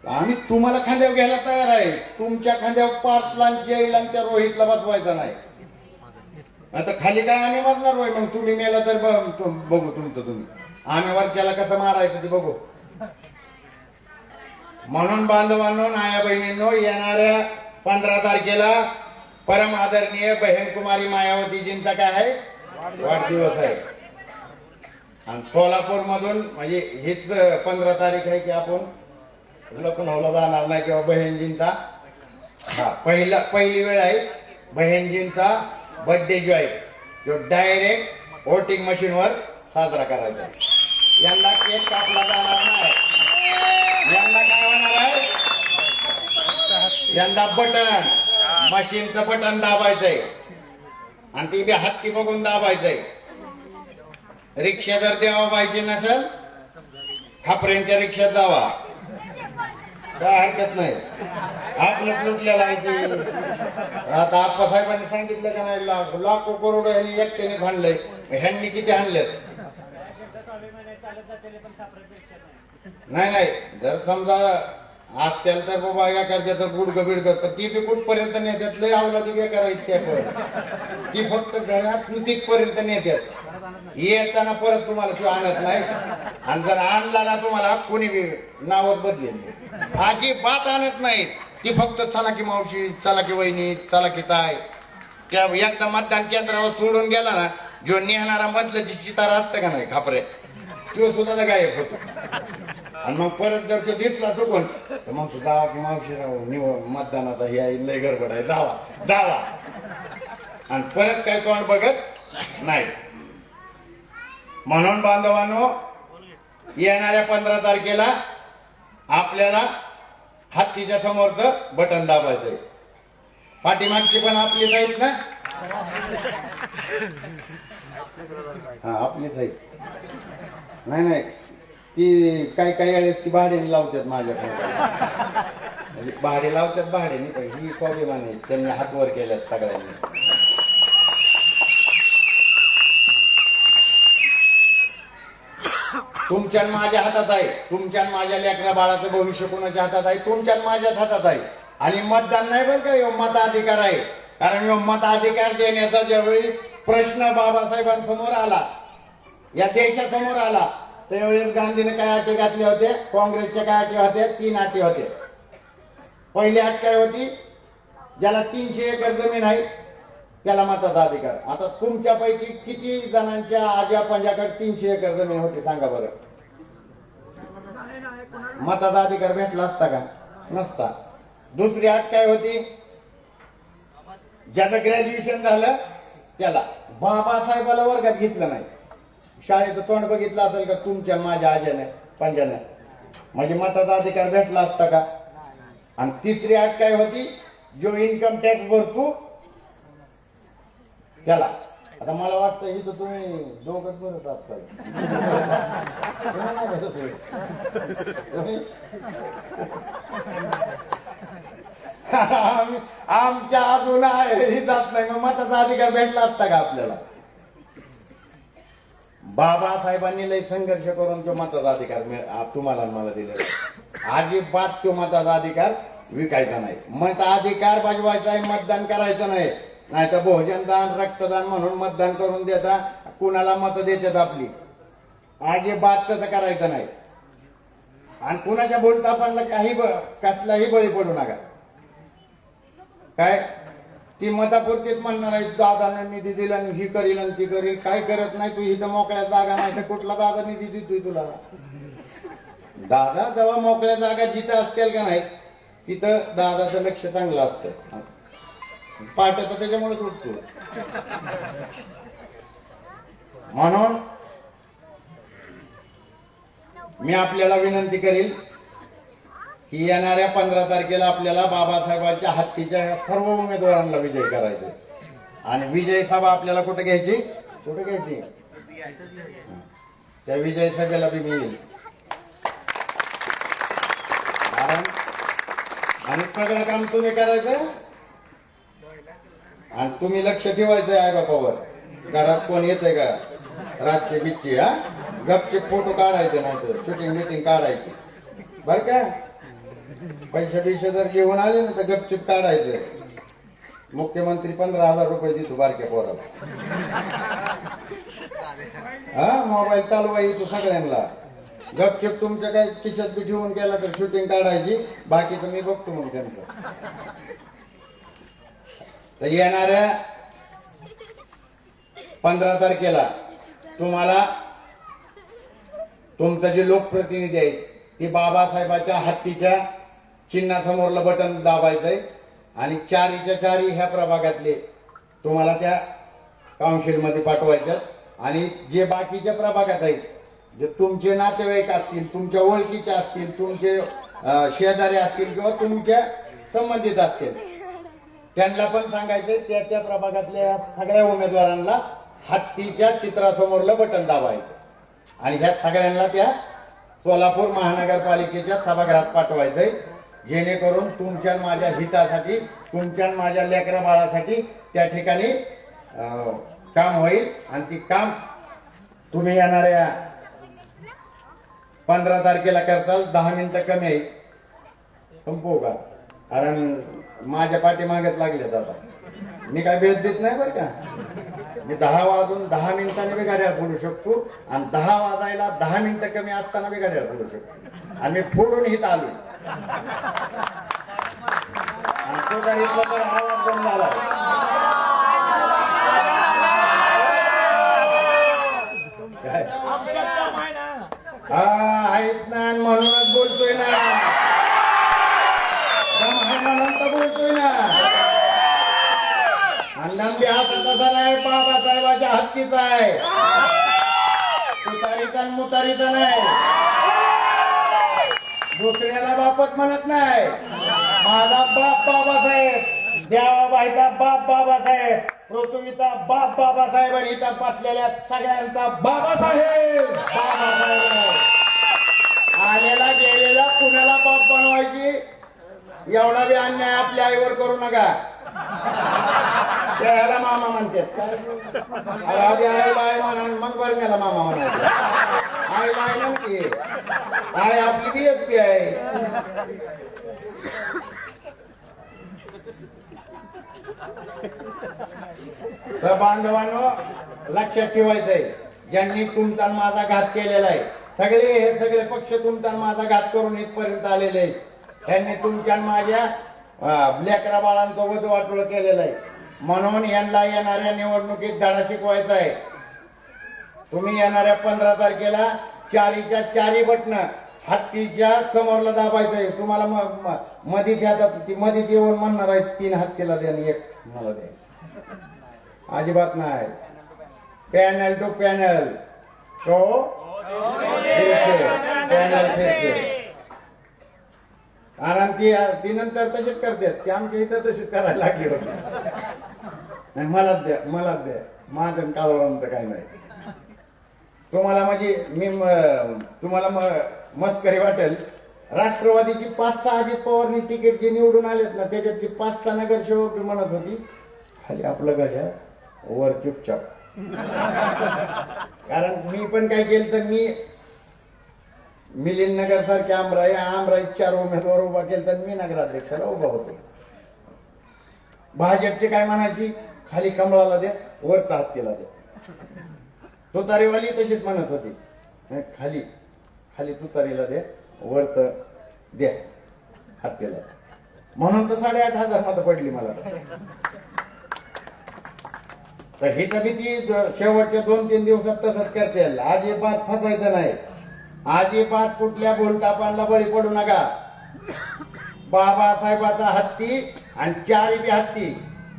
आम्ही तुम्हाला खांद्यावर घ्यायला तयार आहे, तुमच्या खांद्यावर पार्टलांची येईल आणि त्या रोहितला बसवायचा नाही. आता खाली काय आम्ही मरणार होय, मग तुम्ही मेला तर बघू तुमचं तुम्ही, आम्ही वरच्याला कसं मारायचं ते बघू. म्हणून बांधवांनो, नाया बहिणींनो, येणाऱ्या 15 तारखेला परम आदरणीय बहीणकुमारी मायावतीजींचा काय आहे वाढदिवस आहे. आणि सोलापूर मधून म्हणजे हीच 15 तारीख आहे की आपण लखनौला जाणार नाही, किंवा बहीणजींचा पहिली वेळ आहे बहीणजींचा बर्थडे जो आहे तो डायरेक्ट वोटिंग मशीनवर साजरा करायचा. यांना केक कापला जाणार नाही, यांना काय होणार आहे, यंदा बटन मशीनचं बटन दाबायचंय आणि ती बी हत्ती बघून दाबायचंय. रिक्षा जर देवा पाहिजे नसेल, खापऱ्यांच्या रिक्षात जावा, काय हरकत नाही, आपलं लुटलेलं आहे ते. आता आप्पासाहेबांनी सांगितलं का नाही, लाखो करोड ह्यांनी एकट्याने हाणलंय, ह्यांनी किती हाणलेत? नाही, जर समजा असतील तर बाबा या करतात गुडगं बिडगं, तर ती बी कुठपर्यंत नेतात, लय आवला ती बेकार त्या ती फक्त घरात तिथपर्यंत नेतात, येताना परत तुम्हाला ती आणत नाही. आणि जर आणला ना तुम्हाला कोणी बी नावत बदलेल, अजिबात आणत नाहीत. ती फक्त चला की मावशी, चला की वहिनी, चला की ताय. त्या एकदा मतदान केंद्रावर सोडून गेला ना, जो नेहणारा मधलं जी चितार असतं का नाही खापरे, तो सुद्धा गायब होतो. आणि मग परत जर तो दिसला चुकून तर मग जावा की मावशी मतदानाचा ही आई लय गडबड आहे, जावा. आणि परत काय तोंड बघत नाही. म्हणून बांधवांनो, येणाऱ्या 15 तारखेला आपल्याला हत्तीच्या समोरचं बटन दाबायचंय. पाठीमागची पण आपलीच आहेत ना, हा आपलीच आहेत. नाही ती काही वेळेस ती भाड्याने लावतात माझ्याकडे, म्हणजे भाडे लावतात भाड्याने, पण ही स्वाभिमान आहे, त्यांनी हातवर केल्यात सगळ्यांनी. तुमच्या माझ्या हातात आहे, तुमच्या माझ्या लेकरा बाळाचं भविष्य कोणाच्या हातात आहे, तुमच्या माझ्याच हातात आहे. आणि मतदान नाही बरं का, मताधिकार आहे. कारण मताधिकार देण्याचा ज्यावेळी प्रश्न बाबासाहेबांसमोर आला, या देशासमोर आला, त्यावेळेस गांधीने काय अटी घातल्या होत्या, काँग्रेसच्या काय अटी होत्या, 3 अटी होत्या. पहिली अट काय होती, ज्याला 300 एकर जमीन आहे त्याला मताचा अधिकार. आता तुमच्यापैकी किती जणांच्या आजा पंजाकडे 300 एकर जमीन होती सांगा बरं? मताचा अधिकार भेटला असता का? नसता. दुसरी अट काय होती? ज्याचं ग्रॅज्युएशन झालं त्याला बाबासाहेबाला वर्गात घेतलं नाही. शाळेचं तोंड बघितलं असेल का तुमच्या माझ्या आज्याने पंजाने? म्हणजे मताचा अधिकार भेटला असता का? आणि तिसरी अट काय होती? जो इन्कम टॅक्स भरतो त्याला. आता मला वाटतं ही तर तुम्ही दोघच भरत असता. आमच्या अजून ही जात नाही. मग मताचा अधिकार भेटला असता का आपल्याला? बाबासाहेबांनी लय संघर्ष करून तो मताचा अधिकार तुम्हाला मला दिलेला. अजिबात तो मताचा अधिकार विकायचा नाही. मताधिकार बजवायचा आहे, मतदान करायचं नाही. नाही तर भोजनदान रक्तदान म्हणून मतदान करून देता, कुणाला मत देतात आपली. अजिबात तसं करायचं नाही. आणि कुणाच्या बोलतापाला काही कसलाही बळी पडू नका. काय ती मतापुरतीच म्हणणार आहे दादाने निधी दिला आणि ही करील आणि ती करील. काय करत नाही. तू इथं मोकळ्या जागा नाही तर कुठला दादा निधी देतोय तुला? दादा जेव्हा मोकळ्या जागा जिथं असतील का नाही तिथं दादाचं लक्ष चांगलं असतं. पाठ तर त्याच्यामुळे उठतो. म्हणून मी आपल्याला विनंती करील की येणाऱ्या 15 तारखेला आपल्याला बाबासाहेबांच्या हत्तीच्या सर्व उमेदवारांना विजयी करायचे. आणि विजय सभा आपल्याला कुठे घ्यायची? कुठे घ्यायची? त्या विजय सभेला बी मी येईल. आणि सगळं काम तुम्ही करायचं आणि तुम्ही लक्ष ठेवायचं आई बापावर. घरात कोण येतंय का रातची बिच्ची? हा गपचे फोटो काढायचे नाही तर शूटिंग बिटिंग काढायची बर का? पैसे बिशे जर घेऊन आले ना तर गपचिप काढायचं. मुख्यमंत्री 15,000 रुपये देतो बारक्या पोराला. हा मोबाईल चालवा येतो सगळ्यांना. गपचिप तुमच्या काय खिशात बी ठेवून गेला तर शूटिंग काढायची. बाकीचं मी बघतो मग त्यांचं. तर येणाऱ्या 15 तारखेला तुम्हाला तुमचं जे लोकप्रतिनिधी आहेत ते बाबासाहेबांच्या हत्तीच्या चिन्हासमोरलं बटन दाबायचंय. आणि 4च्या 4 ह्या प्रभागातले तुम्हाला त्या काउन्सिलमध्ये पाठवायचं. आणि जे बाकीच्या प्रभागात आहेत जे तुमचे नातेवाईक असतील, तुमच्या ओळखीचे असतील, तुमचे शेजारी असतील किंवा तुमच्या संबंधित असतील त्यांना पण सांगायचे त्या प्रभागातल्या सगळ्या उमेदवारांना हत्तीच्या चित्रासमोरलं बटन दाबायचं. आणि ह्या सगळ्यांना त्या सोलापूर महानगरपालिकेच्या सभागृहात पाठवायचंय. जेणेकरून तुमच्या माझ्या हितासाठी, तुमच्या माझ्या लेकरा बाळासाठी त्या ठिकाणी काम होईल. आणि ती काम तुम्ही येणाऱ्या 15 तारखेला करताल. 10 मिनिटं कमी आहे. संपवू का? कारण माझ्या पाठीमागत लागले आता. मी काय भेद देत नाही बरं का. मी 10 वाजून 10 मिनिटांनी बी गाड्या फोडू शकतो आणि 10 वाजायला 10 मिनिटं कमी असताना बी गाड्या फोडू शकतो. आणि मी फोडून हित आलो. आणि तो जर इथला तर आवाज बंद झाला. आहेत ना म्हणूनच बोलतोय ना. म्हणून तर बोलतोय ना. नंबी हा तसा नाही. बाबासाहेबाच्या हत्तीचा आहे. तुतारीचा मुतारीचा नाही. दुसऱ्याला बापच म्हणत नाही. माझा बाप बाबासाहेब, देवाबाईचा बाप बाबासाहेब, पृथ्वीचा बाप बाबासाहेब आणि इथं बसलेल्या सगळ्यांचा बाबासाहेब. बाबासाहेब आलेला गेलेला कुणाला बाप बनवायची एवढा बी अन्याय आपल्या आईवर करू नका. त्याला मामा म्हणतात. आधी आईला आई म्हणा मग बरण्याला मामा म्हणायचं. आईला आई नव्हती. आई आपली बीएसपी आहे. तर बांधवांनो लक्षात ठेवायचंय. ज्यांनी तुमचा माझा घात केलेला आहे, हे सगळे पक्ष तुमचा माझा घात करून इथपर्यंत आलेले आहेत. त्यांनी तुमच्या माझ्या लेकरा बाळांचं वध वाटोळ केलेलं आहे. म्हणून यांना येणाऱ्या निवडणुकीत धडा शिकवायचा आहे. तुम्ही येणाऱ्या 15 तारखेला चारीच्या चारी बटणं हत्तीच्या समोरला दाबायचंय. तुम्हाला मधी घ्यातात ती मधी येऊन म्हणणार आहे 3 हत्तीला द्या आणि 1 मला द्या. अजिबात नाही. पॅनल टू पॅनल तो पॅनल कारण ती नंतर तशीच करते. ती आमच्या इथं तशीच करायला लागली होती. मलाच द्या माझं काळवंत काही नाही. तुम्हाला म्हणजे मी तुम्हाला मस्करी वाटेल. राष्ट्रवादीची 5-6 अजित पवारनी तिकीट जे निवडून आलेत ना त्याच्यातली 5-6 नगरसेवक म्हणत होती खाली आपलं गजा वर चुपचाप. कारण मी पण काय केलं तर मी मिलिंद नगर सारखे आमराई 4 उमेदवार उभा केलं तर मी नगराध्यक्षाला उभा होतो. भाजपचे काय म्हणायची खाली कमळाला द्या वर हत्तीला द्या. तुतारीवाली तशीच म्हणत होती खाली खाली तुतारीला द्या वर द्या हत्तीला. म्हणून तर 8,500 मतं पडली मला. तर ही ती शेवटच्या 2-3 दिवसात तसंच करते. अजिबात फसायचं नाही. अजिबात कुठल्या भूलतापांना बळी पडू नका. बाबासाहेबाचा हत्ती आणि 4 बी हत्ती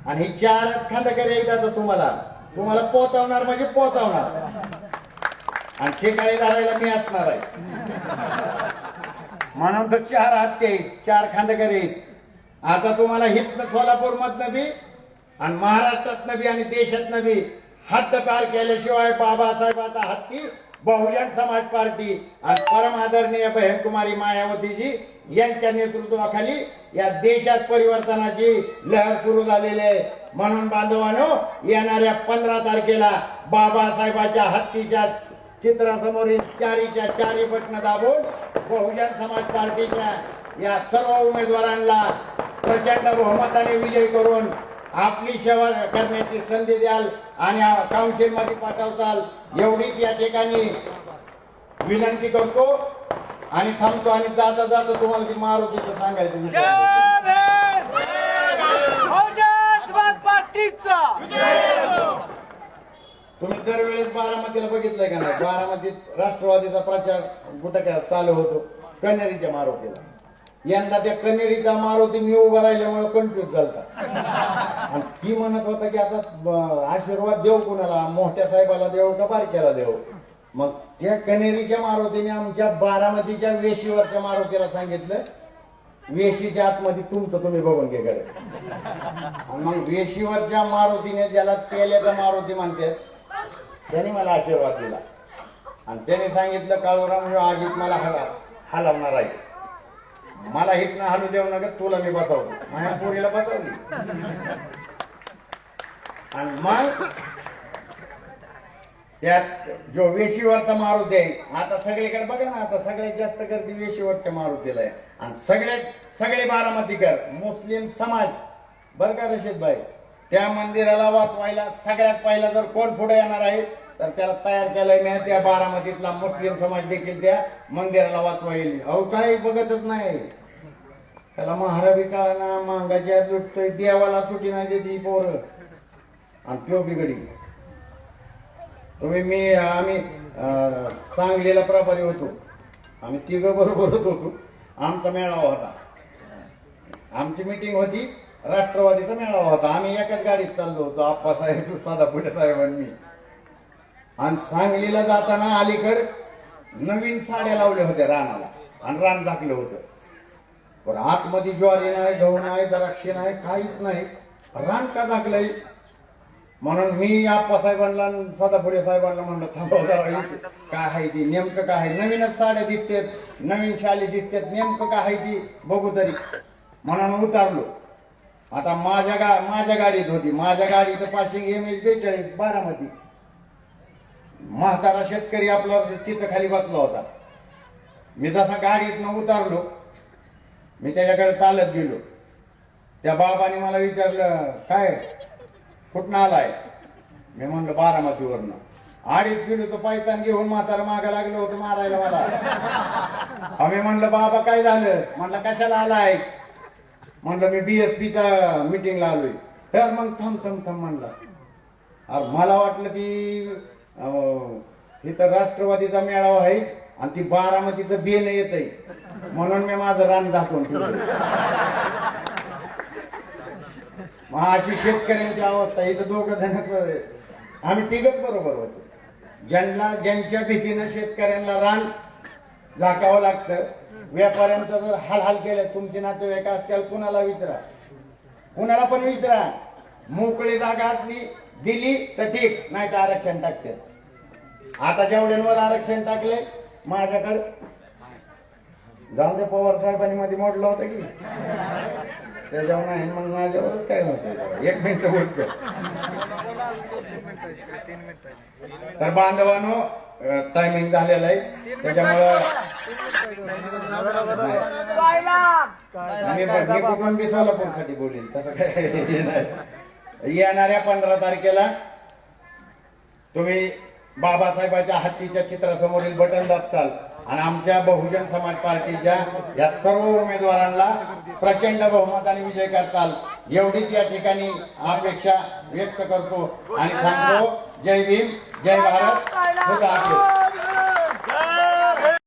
आणि ही 4च खांदकरी येतात तुम्हाला पोहोचवणार म्हणजे पोहोचवणार. आणि शेकाळी धरायला मी असणार आहे. म्हणून तर 4 हत्ती आहेत 4 खांदकरी आहेत. आता तुम्हाला हितनं सोलापूर मधनं बी आणि महाराष्ट्रातनं बी आणि देशातनं बी हद्द पार केल्याशिवाय बाबासाहेबाचा हत्ती बहुजन समाज पार्टी आणि परम आदरणीय बहीणकुमारी मायावतीजी यांच्या नेतृत्वाखाली या देशात परिवर्तनाची लहर सुरू झालेली आहे. म्हणून बांधवांनो येणाऱ्या 15 तारखेला बाबासाहेबाच्या हत्तीच्या चित्रासमोरील 4च्या 4 बटणं दाबून बहुजन समाज पार्टीच्या या सर्व उमेदवारांना प्रचंड बहुमताने विजयी करून आपली सेवा करण्याची संधी द्याल आणि काउन्सिल मध्ये पाठवताल एवढीच या ठिकाणी विनंती करतो आणि थांबतो. आणि जाता जाता तुम्हाला ती मारुतीचं सांगायचं तुम्ही दरवेळेस बारामतीला बघितलंय का नाही. बारामतीत राष्ट्रवादीचा प्रचार कुठं चालू होतो कन्हेरीच्या मारुतीला. यंदा त्या कन्हेरीचा मारुती मी उभा राहिल्यामुळे कन्फ्युज झालता. आणि ती म्हणत होता की आता आशीर्वाद देऊ कुणाला मोठ्या साहेबाला देऊ का बारक्याला देऊ. मग त्या कन्हेरीच्या मारुतीने आमच्या बारामतीच्या वेशीवरच्या मारुतीला सांगितलं वेशीच्या आतमध्ये तुमचं तुम्ही बघून घे कडे. मग वेशीवरच्या मारुतीने ज्याला तेल्याचा मारुती म्हणतात त्यांनी मला आशीर्वाद दिला आणि त्याने सांगितलं काळूराम आजीत मला हलवणार आहे. मला हित ना हलू देऊ नका तुला मी बसवतो. माझ्या पोरीला बसवली आणि मग त्यात जो वेशीवरचा मारुती आहे आता सगळीकडे बघा ना. आता सगळ्यात जास्त गर्दी वेशीवरच्या मारुतीला आहे. आणि सगळे बारामतीकर मुस्लिम समाज बर का रशीद भाई त्या मंदिराला वाचवायला सगळ्यात पहिला जर कोण पुढे येणार आहे तर त्याला तयार केलंय मी. त्या बारामतीतला मुस्लिम समाज देखील त्या मंदिराला वाचवायला अहो काही बघतच नाही. त्याला महाराबी काळाना मांगाच्या लुटतोय देवाला सुटी नाही देते पोर आणि त्यो बिघडी. आम्ही सांगलीला प्रभारी होतो. आम्ही 3 बरोबर होतो. आमचा मेळावा होता. आमची मिटिंग होती. राष्ट्रवादीचा मेळावा होता. आम्ही एकाच गाडीत चाललो होतो आप्पासाहेब साधापुढे साहेबांनी. आणि सांगलीला जाताना अलीकड नवीन साड्या लावल्या होत्या रानाला आणि रान टाकलं होतं. पण आतमध्ये ज्वारी नाही गहू नाही द्राक्षे नाही काहीच नाही. रान का टाकलंय म्हणून मी आप्पासाहेबांना सदापुढे साहेबांना म्हणलं थांबव जरा काय आहे ती नेमकं काय आहे. नवीनच साड्या दिसतात नवीन शाली दिसतात नेमकं काय आहे ती बघू तरी म्हणून उतारलो. आता माझ्या गाडीत होती. माझ्या गाडीचं पासिंग MH 42 बारामती. म्हातारा शेतकरी आपला चित्र खाली बसला होता. मी जसा गाडीतनं उतारलो मी त्याच्याकडे चालत गेलो. त्या बाबाने मला विचारलं काय कुठं आलाय. मी म्हणलं बारामतीवरनं. 2.5 किलो तो पायतान घेऊन म्हातारा मागा लागलं होतं मारायला मला. आम्ही म्हणलं बाबा काय झालं. म्हणलं कशाला आलाय. म्हणलं मी BSPच्या मीटिंगला आलोय. तर मग थांब म्हणला. अरे मला वाटलं ती इथं राष्ट्रवादीचा मेळावा आहे आणि ती बारामतीचं बेन येत आहे म्हणून मी माझं रान दाखवून ठेवलं. मग अशी शेतकऱ्यांची अवस्था इथं दोघं जण आम्ही तिघच बरोबर होतो. ज्यांच्या भीतीनं शेतकऱ्यांना रान झाकावं लागतं, व्यापाऱ्यांचं जर हाल केलं, तुमचे नातेवाईक असतील कुणाला विचारा, कुणाला पण विचारा. मोकळी जागा दिली तर ठीक, नाही तर आरक्षण टाकते. आता जेवढ्यांवर आरक्षण टाकले माझ्याकडे जाऊन दे. पवार साहेबांनी मध्ये मोडलं होतं की त्याच्यावर नाही, मग माझ्यावर काय होतं. 1 मिनिट बोलतो. तर बांधवानो टायमिंग झालेलं आहे त्याच्यामुळं मी कुठून बी सोलापूरसाठी बोलेन तसं काय नाही. येणाऱ्या 15 तारखेला तुम्ही बाबासाहेबांच्या हत्तीच्या चित्रासमोरील बटन दाबताल आणि आमच्या बहुजन समाज पार्टीच्या या सर्व उमेदवारांना प्रचंड बहुमताने विजय करताल एवढीच या ठिकाणी अपेक्षा व्यक्त करतो आणि सांगतो जय भीम, जय भारत, खुदा हाफिज.